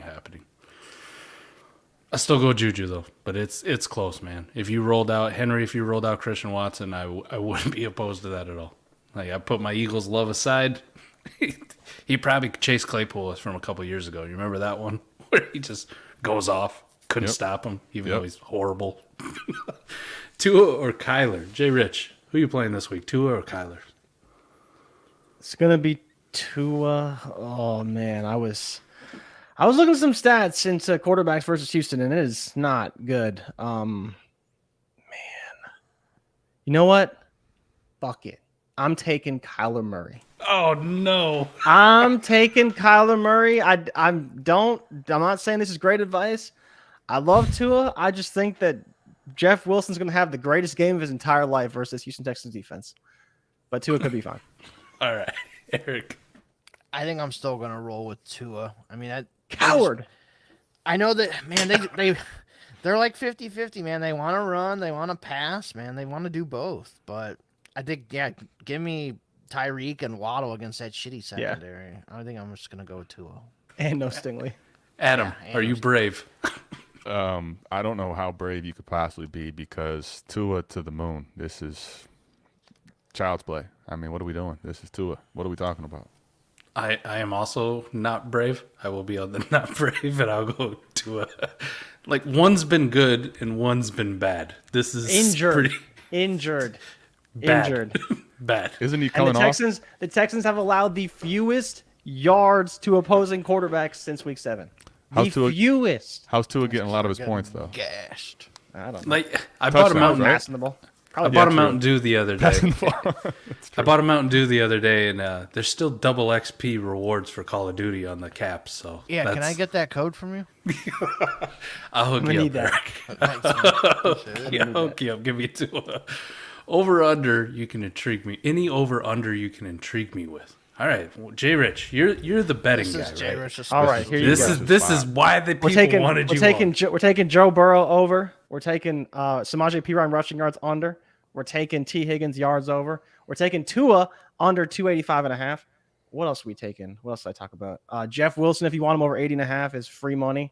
happening. I still go Juju though, but it's close, man. If you rolled out Christian Watson, I wouldn't be opposed to that at all. Like I put my Eagles love aside. He probably chased Claypool from a couple years ago. You remember that one where he just goes off, couldn't stop him, even though he's horrible. Tua or Kyler? Jay Rich, who you playing this week? Tua or Kyler? It's gonna be Tua. Oh man, I was looking at some stats into quarterbacks versus Houston, and it is not good. Man, you know what? Fuck it. I'm taking Kyler Murray. Oh no! I'm taking Kyler Murray. I'm not saying this is great advice. I love Tua. I just think that Jeff Wilson's gonna have the greatest game of his entire life versus Houston Texans defense. But Tua could be fine. All right, Eric. I think I'm still gonna roll with Tua. I mean, Coward. I know that, man. They're like 50-50, man. They want to run, they want to pass, man. They want to do both. But I think, give me Tyreek and Waddle against that shitty secondary. I think I'm just gonna go with Tua. And no Stingley. Adam, Yeah, are you brave? I don't know how brave you could possibly be because Tua to the moon. This is child's play. I mean, what are we doing? This is Tua. What are we talking about? I am also not brave. I will be on the not brave, and I'll go to one's been good and one's been bad. This is Injured. bad. Bad. Isn't he And coming off? the Texans have allowed the fewest yards to opposing quarterbacks since week 7. How's Tua- Fewest. How's Tua getting a lot of his points though? Gashed. I don't know. Like I bought a Touchdowns, Mountain. right? Passing the ball. I Probably bought a true. Mountain Dew the other day. I bought a Mountain Dew the other day, and there's still double XP rewards for Call of Duty on the caps. So Yeah, can I that's- get that code from you? I'll hook gonna you need up, that. Eric. Thanks, man. Appreciate it. Yeah, hook you up. Give me two. Over under, you can intrigue me. Any over under you can intrigue me with. All right, well, Jay Rich, you're the betting This is guy, Jay right? Rich's All right, special. here you This go. is why the people wanted you on. We're taking Joe Burrow over. We're taking Samaje Perine rushing yards under. We're taking T Higgins yards over. We're taking Tua under 285.5. What else are we taking? What else did I talk about? Jeff Wilson, if you want him over 80.5, is free money.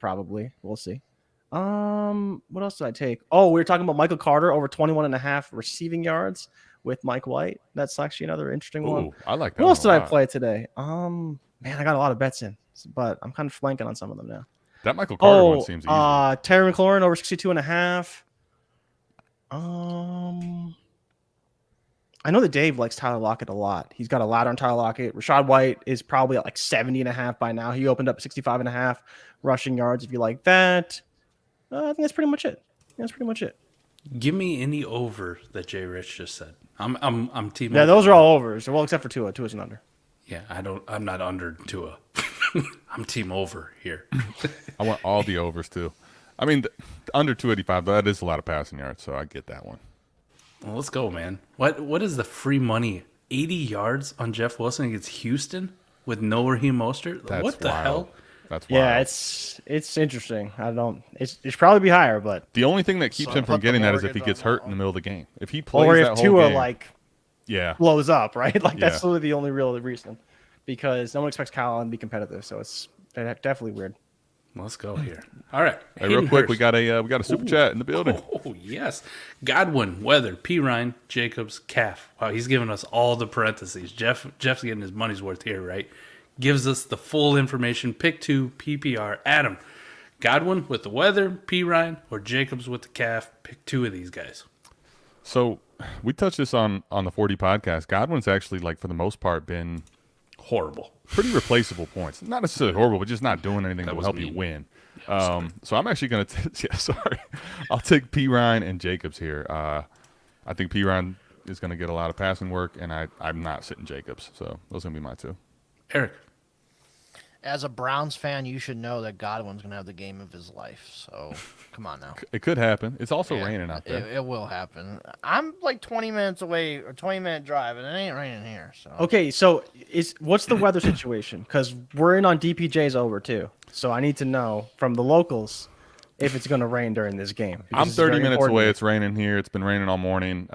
Probably. We'll see. What else did I take? Oh, we were talking about Michael Carter over 21.5 receiving yards with Mike White. That's actually another interesting one. Ooh, I like that. What else did one a I lot. play today? Man, I got a lot of bets in, but I'm kind of flanking on some of them now. That Michael Carter one Oh, seems easy. Terry McLaurin over 62.5. I know that Dave likes Tyler Lockett a lot. He's got a ladder on Tyler Lockett. Rashad White is probably at like 70.5 by now. He opened up 65.5 rushing yards. If you like that, I think that's pretty much it. That's pretty much it. Give me any over that Jay Rich just said. I'm team. Yeah, over. those are all overs. Well, except for Tua. Tua's an under. Yeah, I'm not under Tua. I'm team over here. I want all the overs too. I mean, under 285, that is a lot of passing yards, so I get that one. Well, let's go, man. What is the free money? 80 yards on Jeff Wilson against Houston with no Raheem Mostert? That's What the wild. hell? That's wild. Yeah, it's interesting. It should probably be higher, but The only thing that keeps So him from put the getting that is if he mortgage gets on hurt that in the one. middle of the game. If he plays or that if whole Tua game, like yeah, blows up, right? Like that's Yeah. literally the only real reason, because no one expects Kyle Allen to be competitive. So it's definitely weird. Let's go here. All right. Hey, real Hayden quick, Hurst. we got a super chat in the building. Oh, yes. Godwin, Weather, P. Ryan, Jacobs, Calf. Wow, he's giving us all the parentheses. Jeff's getting his money's worth here, right? Gives us the full information. Pick 2, PPR. Adam, Godwin with the Weather, P. Ryan, or Jacobs with the Calf. Pick 2 of these guys. So we touched this on the 40 podcast. Godwin's actually, like, for the most part, been Horrible. pretty replaceable points. Not necessarily horrible, but just not doing anything That that will was help you mean. win. So I'm actually going to yeah, sorry. I'll take P. Ryan and Jacobs here. I think P. Ryan is going to get a lot of passing work, and I'm not sitting Jacobs. So those are going to be my 2. Eric. As a Browns fan, you should know that Godwin's going to have the game of his life. So, come on now. It could happen. It's also Yeah, raining out there. It will happen. I'm like 20 minutes away, or 20-minute drive, and it ain't raining here. So Okay, so what's the weather situation? Because we're in on DPJ's over too, so I need to know from the locals if it's going to rain during this game. because I'm it's 30 very minutes important. away. It's raining here. It's been raining all morning.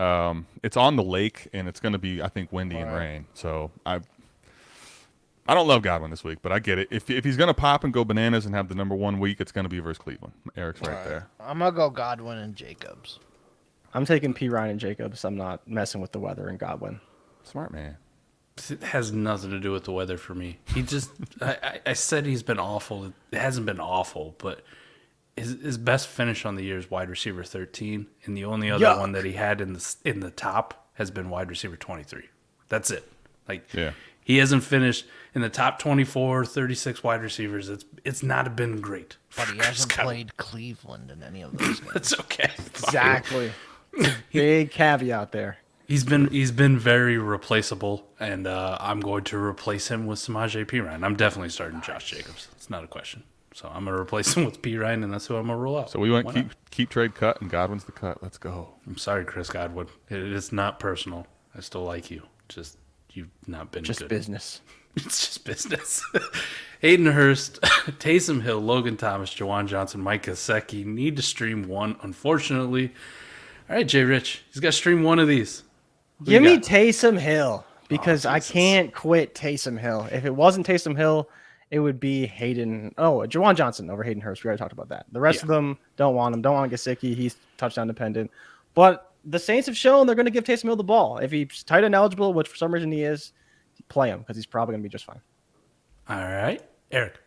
It's on the lake, and it's going to be, I think, windy and rain. So I don't love Godwin this week, but I get it. If he's going to pop and go bananas and have the number 1 week, it's going to be versus Cleveland. Eric's right there. I'm going to go Godwin and Jacobs. I'm taking P. Ryan and Jacobs. I'm not messing with the weather and Godwin. Smart man. It has nothing to do with the weather for me. He just, I said he's been awful. It hasn't been awful, but his best finish on the year is wide receiver 13, and the only other Yuck. one that he had in the top has been wide receiver 23. That's it. Like, Yeah. he hasn't finished in the top 24, 36 wide receivers. It's not been great. But he Chris hasn't Godwin. played Cleveland in any of those games. It's okay. Exactly. Big caveat there. He's been very replaceable, and I'm going to replace him with Samaje Perine. I'm definitely starting Josh Jacobs. It's not a question. So I'm going to replace him with Perine, and that's who I'm going to roll out. So we went Why not? keep trade cut, and Godwin's the cut. Let's go. I'm sorry, Chris Godwin. It is not personal. I still like you. Just you've not been Just good. business. It's just business. Hayden Hurst, Taysom Hill, Logan Thomas, Jawan Johnson, Mike Gesicki need to stream 1, unfortunately. All right, Jay Rich. He's got to stream 1 of these. Who Give you me got? Taysom Hill because I Jesus. can't quit Taysom Hill. If it wasn't Taysom Hill, it would be Hayden. Oh, Jawan Johnson over Hayden Hurst. We already talked about that. The rest Yeah. of them don't want him. Don't want Gesicki. He's touchdown dependent. But the Saints have shown they're going to give Taysom Hill the ball. If he's tight end eligible, which for some reason he is, play him because he's probably going to be just fine. All right, Eric.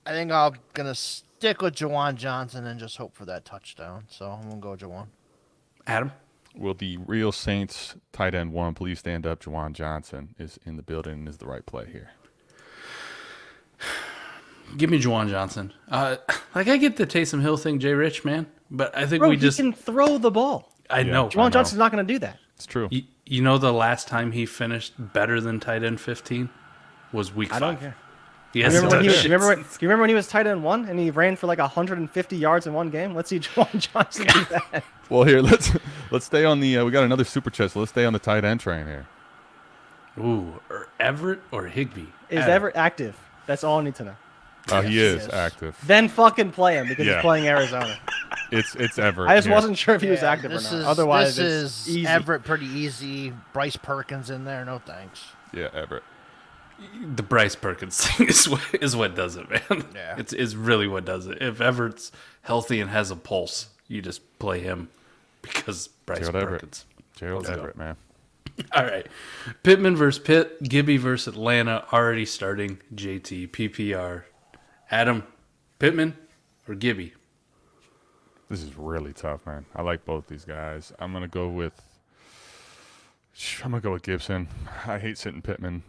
I think I'm going to stick with Jawan Johnson and just hope for that touchdown. So I'm going to go Jawan. Adam. Will the real Saints tight end 1 please stand up? Jawan Johnson is in the building and is the right play here. Give me Jawan Johnson. Like I get the Taysom Hill thing, Jay Rich, man, but I think Bro, we he just. can throw the ball. I Yeah. know. Jawan Johnson's not going to do that. It's true. You know the last time he finished better than tight end 15 was week 5. I don't care. He You hasn't remember, when he done was, shit do since. you remember when he was tight end 1 and he ran for like 150 yards in one game? Let's see Jawan Johnson do that. Well, here let's stay on the. We got another super chat, so let's stay on the tight end train here. Ooh, or Everett or Higby? Is Adam. Everett active? That's all I need to know. He Yes, is yes. active. Then fucking play him because Yeah. he's playing Arizona. It's Everett. I just here. wasn't sure if he was Yeah, active or this not. is Otherwise, this it's is easy. Everett pretty easy. Bryce Perkins in there, no thanks. Yeah, Everett. The Bryce Perkins thing is what does it, man. Yeah. It's really what does it. If Everett's healthy and has a pulse, you just play him because Bryce Gerald Everett. Perkins. Gerald Let's go. Everett, man. All right. Pittman versus Pitt. Gibby versus Atlanta. Already starting. JT. PPR. Adam. Pittman or Gibby? This is really tough, man. I like both these guys. I'm gonna go with Gibson. I hate sitting Pittman.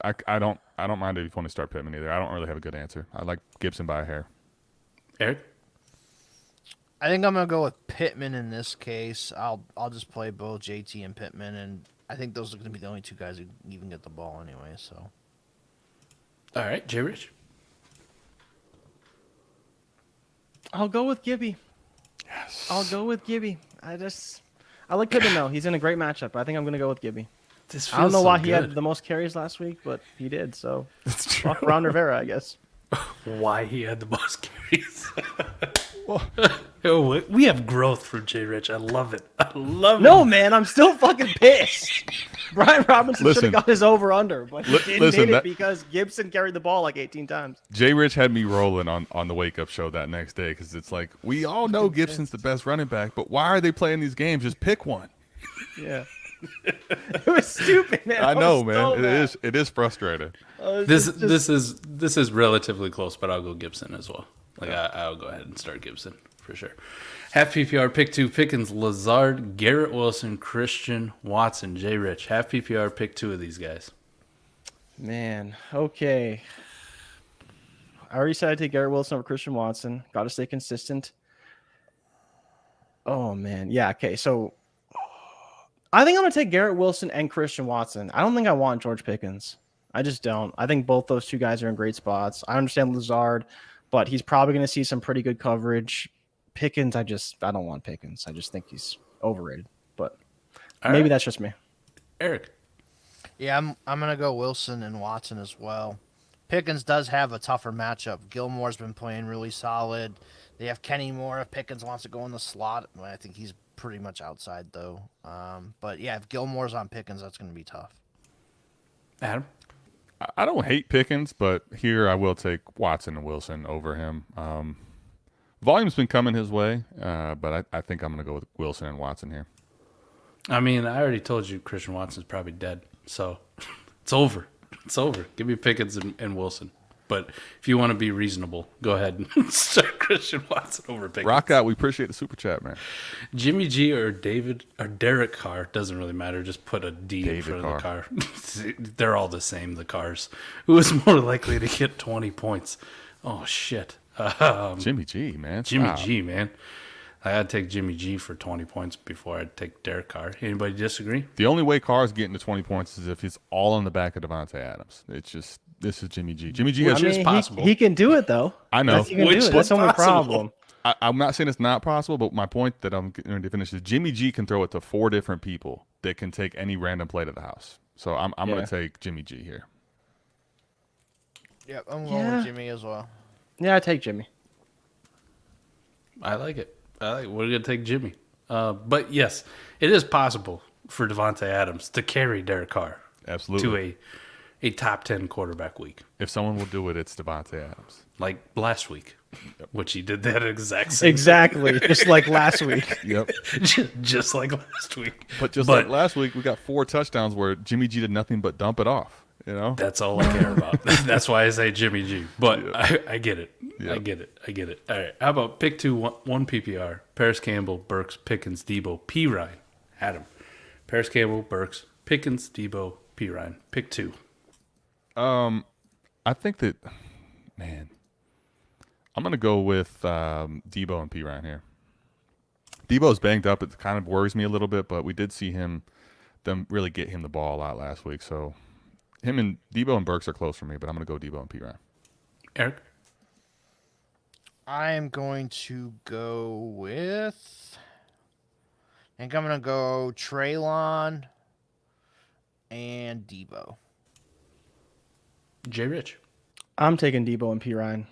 I don't mind if you want to start Pittman either. I don't really have a good answer. I like Gibson by a hair. Eric? I think I'm gonna go with Pittman in this case. I'll just play both JT and Pittman, and I think those are gonna be the only two guys who even get the ball anyway. So All right. J. Rich? I'll go with Gibby. Yes. I'll go with Gibby. I like Pittman though. He's in a great matchup. I think I'm gonna go with Gibby. This I don't know feels why so he had good. the most carries last week, but he did. So That's true. fuck Ron Rivera, I guess. Why he had the most carries. Oh, we have growth from J. Rich. I love it. I love No, it. man, I'm still fucking pissed. Brian Robinson should Listen. have got his over under, but he didn't listen, hit it that- because Gibson carried the ball like 18 times. Jay Rich had me rolling on the wake up show that next day because it's like we all know Gibson's the best running back, but why are they playing these games? Just pick one. Yeah. It was stupid, man. I know, was man. so mad. It is frustrating. I was This just- this is relatively close, but I'll go Gibson as well. Like I'll go ahead and start Gibson for sure. Half PPR pick 2 Pickens, Lazard, Garrett Wilson, Christian Watson, J. Rich. Half PPR pick 2 of these guys. Man, okay. I already said I'd take Garrett Wilson over Christian Watson. Got to stay consistent. Oh, man. Yeah, okay. So I think I'm going to take Garrett Wilson and Christian Watson. I don't think I want George Pickens. I just don't. I think both those two guys are in great spots. I understand Lazard, but he's probably going to see some pretty good coverage. Pickens, I don't want Pickens. I just think he's overrated. But All maybe right. that's just me. Eric. yeah, I'm gonna go Wilson and Watson as well. Pickens does have a tougher matchup. Gilmore's been playing really solid. They have Kenny Moore if Pickens wants to go in the slot. Well, I think he's pretty much outside though. But yeah, if Gilmore's on Pickens, that's gonna be tough. Adam. I don't hate Pickens, but here I will take Watson and Wilson over him. Volume's been coming his way, but I think I'm going to go with Wilson and Watson here. I mean, I already told you Christian Watson's probably dead, so it's over. It's over. Give me Pickens and Wilson. But if you want to be reasonable, go ahead and start Christian Watson over Pickens. Rock out. We appreciate the super chat, man. Jimmy G or David or Derek Carr, doesn't really matter. Just put a D in David front of the car. They're all the same, the cars. Who is more likely to get 20 points? Oh, shit. Jimmy G, man. Jimmy Stop. G, man. I had to take Jimmy G for 20 points before I'd take Derek Carr. Anybody disagree? The only way Carr's getting to 20 points is if he's all on the back of Devontae Adams. It's just, this is Jimmy G. Jimmy G has, Which is possible. He can do it though. I know. He can Which do it. That's is the only possible. problem. I'm not saying it's not possible, but my point that I'm going to finish is Jimmy G can throw it to 4 different people that can take any random play to the house. So I'm going Yeah. to take Jimmy G here. Yep, I'm going Yeah. with Jimmy as well. Yeah, I take Jimmy. I like it. We're going to take Jimmy. But yes, it is possible for Devontae Adams to carry Derek Carr Absolutely. to a top 10 quarterback week, If someone will do it, it's Devontae Adams. like last week, which he did that exact same Exactly. Just like last week. Yep. just like last week. But just like last week, we got 4 touchdowns where Jimmy G did nothing but dump it off. You know, That's all I care about. That's why I say Jimmy G. But I get it. Yeah. I get it. All right. How about pick 2, one PPR? Paris Campbell, Burks, Pickens, Debo, P. Ryan. Adam. Paris Campbell, Burks, Pickens, Debo, P. Ryan. Pick 2. I think that, man, I'm gonna go with Debo and P. Ryan here. Debo's banged up. It kind of worries me a little bit, but we did see them really get him the ball a lot last week. So him and Debo and Burks are close for me, but I'm gonna go Debo and P. Ryan. Eric? I am going to go with. I think I'm going to go Traylon, and Debo. Jay Rich. I'm taking Debo and P. Ryan.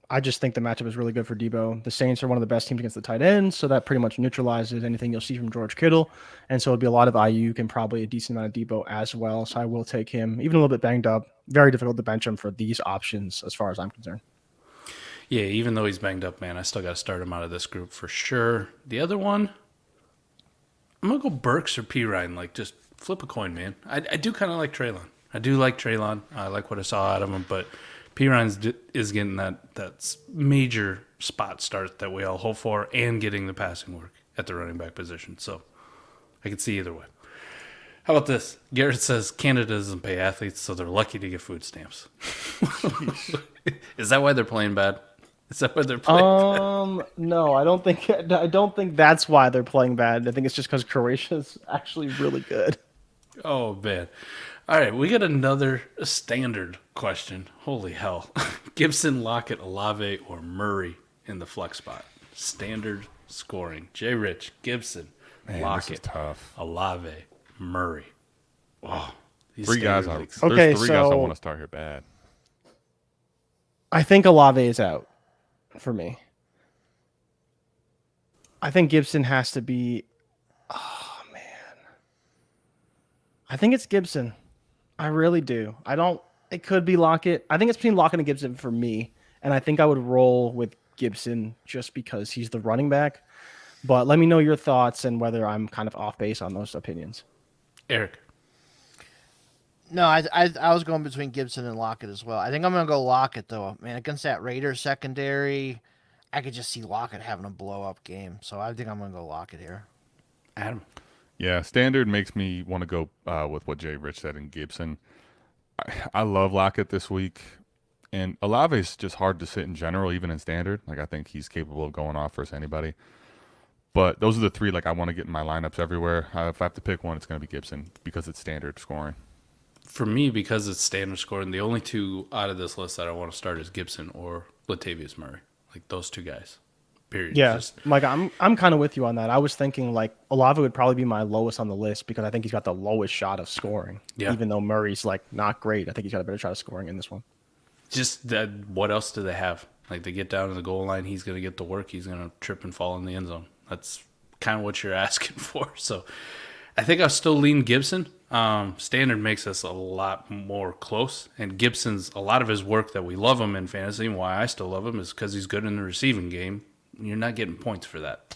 I just think the matchup is really good for Debo. The Saints are one of the best teams against the tight ends, so that pretty much neutralizes anything you'll see from George Kittle. And so it'll be a lot of Ayuk and probably a decent amount of Debo as well. So I will take him, even a little bit banged up. Very difficult to bench him for these options as far as I'm concerned. Yeah, even though he's banged up, man, I still got to start him out of this group for sure. The other one, I'm going to go Burks or P. Ryan. Like, just flip a coin, man. I do kind of like Traylon. I do like Traylon. I like what I saw out of him, but P. Ryan is getting that major spot start that we all hope for and getting the passing work at the running back position. So I can see either way. How about this? Garrett says Canada doesn't pay athletes, so they're lucky to get food stamps. Is that why they're playing bad? Is that why they're playing bad? No, I don't think that's why they're playing bad. I think it's just because Croatia's actually really good. Oh, man. All right, we got another standard question. Holy hell. Gibson, Lockett, Olave, or Murray in the flex spot. Standard scoring. Jay Rich, Gibson, Man, this is Lockett, tough. Olave, Murray. Wow. These Three guys. standard leagues. Okay, There's three guys I so- want to start here bad. I think Olave is out for me. I think Gibson has to be. Oh, man. I think it's Gibson. I really do. I don't. It could be Lockett. I think it's between Lockett and Gibson for me. And I think I would roll with Gibson just because he's the running back. But let me know your thoughts and whether I'm kind of off base on those opinions. Eric. No, I was going between Gibson and Lockett as well. I think I'm going to go Lockett, though. Man, against that Raiders secondary, I could just see Lockett having a blow-up game. So I think I'm going to go Lockett here. Adam. Yeah, standard makes me want to go with what Jay Rich said in Gibson. I love Lockett this week. And Olave is just hard to sit in general, even in standard. Like, I think he's capable of going off versus anybody. But those are the three, like, I want to get in my lineups everywhere. If I have to pick one, it's going to be Gibson because it's standard scoring. For me, because it's standard scoring, the only two out of this list that I want to start is Gibson or Latavius Murray. Like, those two guys. Period. Yeah, Just- like I'm kind of with you on that. I was thinking like Olave would probably be my lowest on the list because I think he's got the lowest shot of scoring. Yeah. Even though Murray's like not great, I think he's got a better shot of scoring in this one. just that, what else do they have? Like, they get down to the goal line, he's going to get to work, he's going to trip and fall in the end zone. That's kind of what you're asking for. So I think I'll still lean Gibson. Standard makes us a lot more close, and Gibson's, a lot of his work that we love him in fantasy and why I still love him is because he's good in the receiving game. You're not getting points for that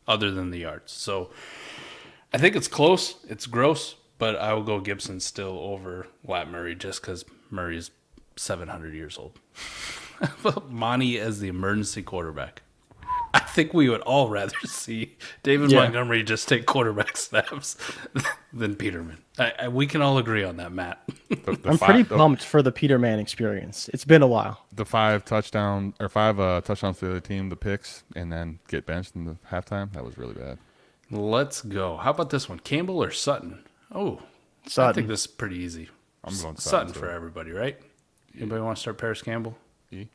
other than the yards. So I think it's close. It's gross, but I will go Gibson still over Lat Murray just because Murray is 700 years old. Monty as the emergency quarterback. I think we would all rather see David Yeah. Montgomery just take quarterback snaps than Peterman. We can all agree on that, Matt. The I'm pretty pumped for the Peterman experience. It's been a while. The five touchdowns to the other team, the picks, and then get benched in the halftime. That was really bad. Let's go. How about this one? Campbell or Sutton? Oh, I Sutton. think this is pretty easy. I'm going Sutton too. for everybody, right? Anybody want to start Paris Campbell? E?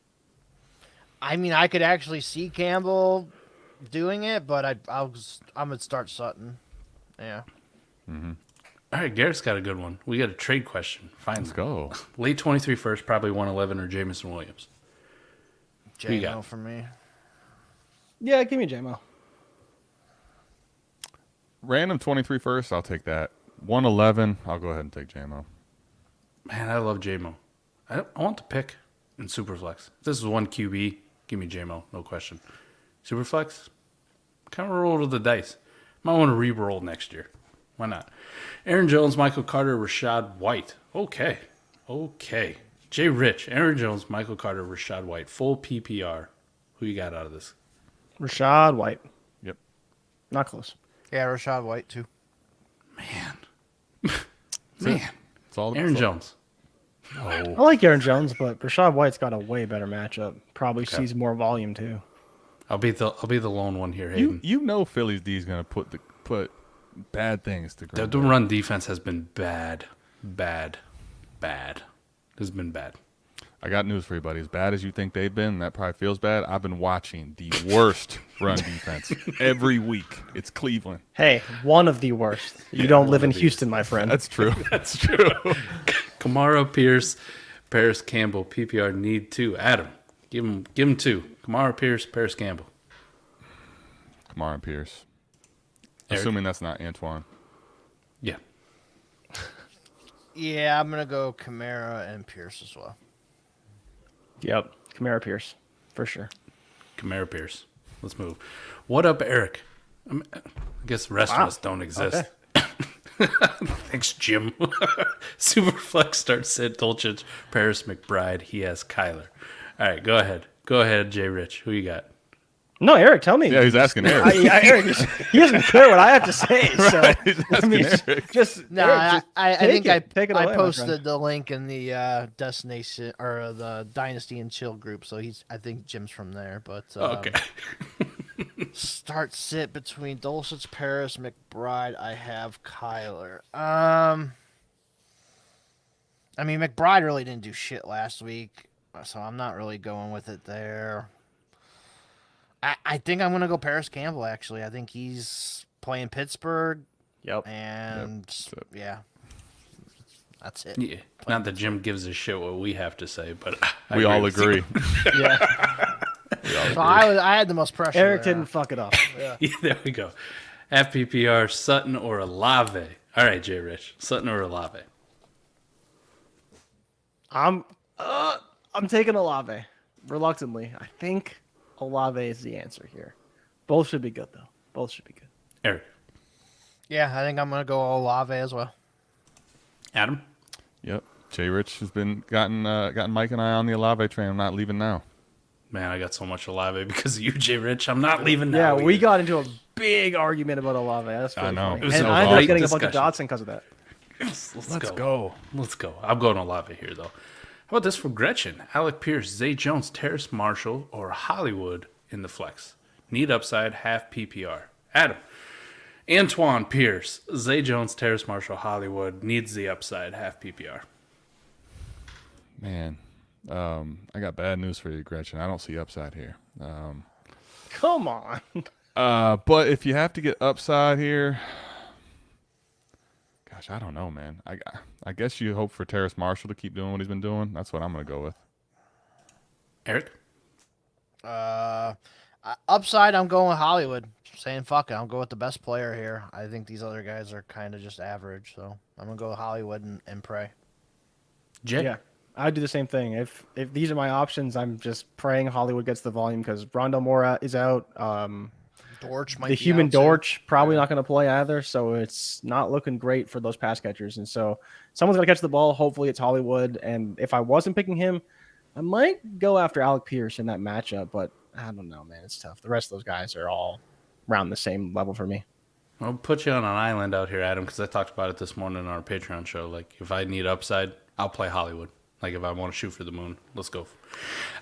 I mean, I could actually see Campbell doing it, but I'm going to start Sutton. Yeah. All right, Garrett's got a good one. We got a trade question. Finally. Let's go. Late 23 first, probably 111 or Jamison Williams. Who you got? J-Mo for me. Yeah, give me JMO. Random 23 first, I'll take that. 111, I'll go ahead and take JMO. Man, I love J-Mo. I want the pick in Superflex. If this is one QB, give me J-Mo, no question. Superflex, kind of roll the dice. Might want to re-roll next year. Why not? Aaron Jones, Michael Carter, Rashad White. Okay. Jay Rich, Aaron Jones, Michael Carter, Rashad White. Full PPR. Who you got out of this? Rashad White. Yep. Not close. Yeah, Rashad White, too. Man. It's all Aaron it's all- Jones. I like Aaron Jones, but Rashad White's got a way better matchup. Probably sees more volume too. I'll be the lone one here, Hayden. You know Philly's D is going to put bad things to The Green Bay. run defense has been bad. Has been bad. I got news for you, buddy. As bad as you think they've been, that probably feels bad. I've been watching the worst run defense every week. It's Cleveland. Hey, one of the worst. You don't live in Houston, my friend. That's true. That's true. Kamara, Pierce, Paris Campbell, PPR need 2. Adam, give him 2. Kamara, Pierce, Paris Campbell. Kamara and Pierce. Eric? Assuming that's not Antoine. Yeah. Yeah, I'm gonna go Kamara and Pierce as well. Yep. Kamara Pierce, for sure. Kamara, Pierce. Let's move. What up, Eric? I guess the rest of us don't exist. Thanks, Jim. Superflex starts Sid Dolchich, Paris McBride. He has Kyler. All right, go ahead. Go ahead, Jay Rich. Who you got? No, Eric, tell me. Yeah, he's asking Eric. Eric, he doesn't care what I have to say. So He's asking Eric. just No, Eric, I take think it. Take it away, I my friend. posted the link in the destination or the Dynasty and Chill group, so I think Jim's from there. But Okay. start sit between Dulcich, Paris, McBride. I have Kyler. I mean McBride really didn't do shit last week, so I'm not really going with it there. I think I'm gonna go Paris Campbell. Actually, I think he's playing Pittsburgh, Yep. and it. yeah, that's it. Yeah. Not that Jim gives a shit what we have to say, but We all with you. agree. Yeah. So I had the most pressure. Eric there. didn't fuck it up. Yeah, there we go. FPPR, Sutton or Olave. All right, Jay Rich. Sutton or Olave. I'm taking Olave reluctantly. I think Olave is the answer here. Both should be good though. Both should be good. Eric. Yeah, I think I'm gonna go Olave as well. Adam. Yep. Jay Rich has gotten Mike and I on the Olave train. I'm not leaving now. Man, I got so much Olave because of you, Jay Rich. I'm not leaving Yeah, now. we either. got into a big argument about Olave. That's I really know. funny. It was And so I ended great up getting a bunch of discussion. Dotson because of that. Let's go. Let's go. I'm going Olave here, though. How about this for Gretchen? Alec Pierce, Zay Jones, Terrace Marshall, or Hollywood in the flex? Need upside, half PPR. Adam. Antoine Pierce, Zay Jones, Terrace Marshall, Hollywood. Needs the upside, half PPR. Man, I got bad news for you, Gretchen. I don't see upside here. Come on. But if you have to get upside here, gosh, I don't know, man. I guess you hope for Terrace Marshall to keep doing what he's been doing. That's what I'm going to go with. Eric? Upside, I'm going with Hollywood. Saying fuck it, I'll go with the best player here. I think these other guys are kind of just average, so I'm gonna go with Hollywood and pray. Jay? Yeah, I'd do the same thing. If these are my options, I'm just praying Hollywood gets the volume because Rondell Moore is out. Dortch might The be human out, too. Dortch probably not going to play either, so it's not looking great for those pass catchers. And so someone's going to catch the ball. Hopefully it's Hollywood. And if I wasn't picking him, I might go after Alec Pierce in that matchup, but I don't know, man. It's tough. The rest of those guys are all around the same level for me. I'll put you on an island out here, Adam, because I talked about it this morning on our Patreon show. Like, if I need upside, I'll play Hollywood. Like, if I want to shoot for the moon, let's go.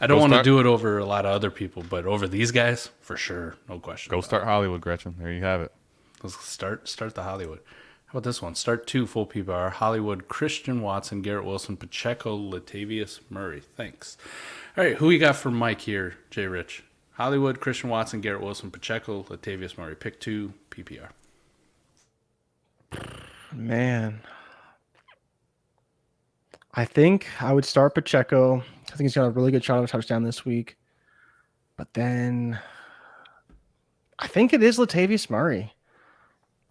I don't Go want to start- do it over a lot of other people, but over these guys, for sure, no question. Go about start Hollywood, Gretchen. There you have it. it. Let's start the Hollywood. How about this one? Start 2 full PPR. Hollywood, Christian Watson, Garrett Wilson, Pacheco, Latavius Murray. Thanks. All right, who you got for Mike here, Jay Rich? Hollywood, Christian Watson, Garrett Wilson, Pacheco, Latavius Murray. Pick 2 PPR. Man. I think I would start Pacheco. I think he's got a really good shot of a touchdown this week. But then I think it is Latavius Murray.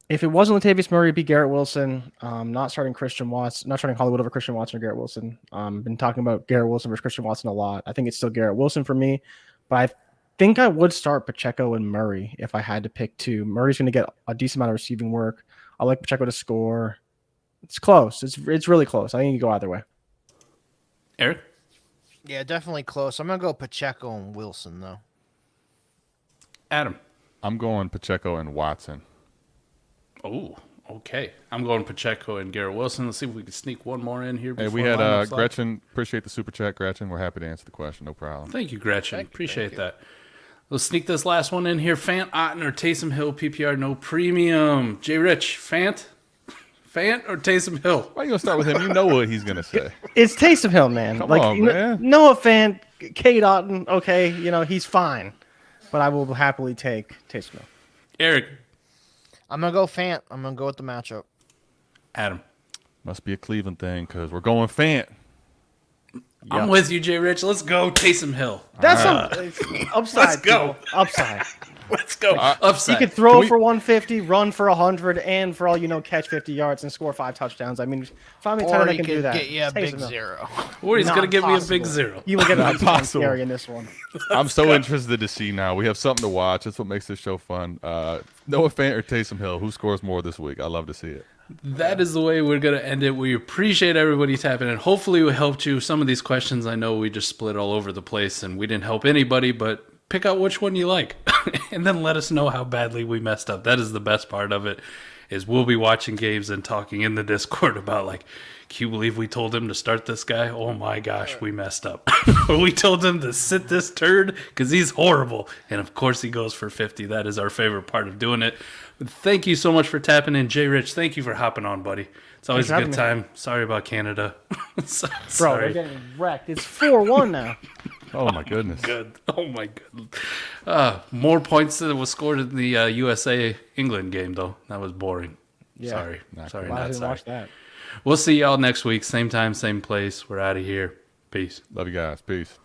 If it wasn't Latavius Murray, it'd be Garrett Wilson. Not starting Christian Watson, not starting Hollywood over Christian Watson or Garrett Wilson. Been talking about Garrett Wilson versus Christian Watson a lot. I think it's still Garrett Wilson for me. But I think I would start Pacheco and Murray if I had to pick 2. Murray's going to get a decent amount of receiving work. I like Pacheco to score. It's close. It's really close. I think you can go either way. Eric? Yeah, definitely close. I'm gonna go Pacheco and Wilson though. Adam? I'm going Pacheco and Watson. Oh, okay. I'm going Pacheco and Garrett Wilson. Let's see if we can sneak one more in here. Hey, Before we had lineups lock. Gretchen. Appreciate the super chat, Gretchen. We're happy to answer the question. No problem. Thank you, Gretchen. Thank you, Appreciate thank you. that. Let's sneak this last one in here. Fant, Otten, or Taysom Hill, PPR, no premium. Jay Rich, Fant? Fant or Taysom Hill? Why are you gonna start with him? You know what he's gonna say. It's Taysom Hill, man. Come like on, man. Noah Fant, Kate Otten, okay, he's fine, but I will happily take Taysom Hill. Eric, I'm gonna go Fant. I'm gonna go with the matchup. Adam. Must be a Cleveland thing because we're going Fant. I'm with you, Jay Rich. Let's go Taysom Hill. That's it's upside. Let's go. people. Upside. Let's go. He Upside. could throw Can we- for 150, run for 100, and for all you know, catch 50 yards and score 5 touchdowns. I mean, find me a tight Or end that he can do could that. get you a Taysom big Hill. 0. Or he's Not going to give me a big possible. 0. You will get Not a possible. scary in this one. I'm so interested to see now. We have something to watch. That's what makes this show fun. Noah Fant or Taysom Hill? Who scores more this week? I love to see it. That is the way we're going to end it. We appreciate everybody tapping in. Hopefully we helped you. Some of these questions, I know we just split all over the place and we didn't help anybody, but pick out which one you like and then let us know how badly we messed up. That is the best part of it, is we'll be watching games and talking in the Discord about like, can you believe we told him to start this guy? Oh my gosh, we messed up. Or we told him to sit this turd because he's horrible. And of course he goes for 50. That is our favorite part of doing it. But thank you so much for tapping in. Jay Rich, thank you for hopping on, buddy. It's always Thanks a for good having time. Sorry about Canada. Bro, Sorry. we're getting wrecked. It's 4-1 now. Oh my goodness. Good. Oh my god. More points than was scored in the USA England game though. That was boring. Yeah. Sorry. Not Sorry, cool. I not didn't sorry. watch that. We'll see y'all next week. Same time, same place. We're out of here. Peace. Love you guys. Peace.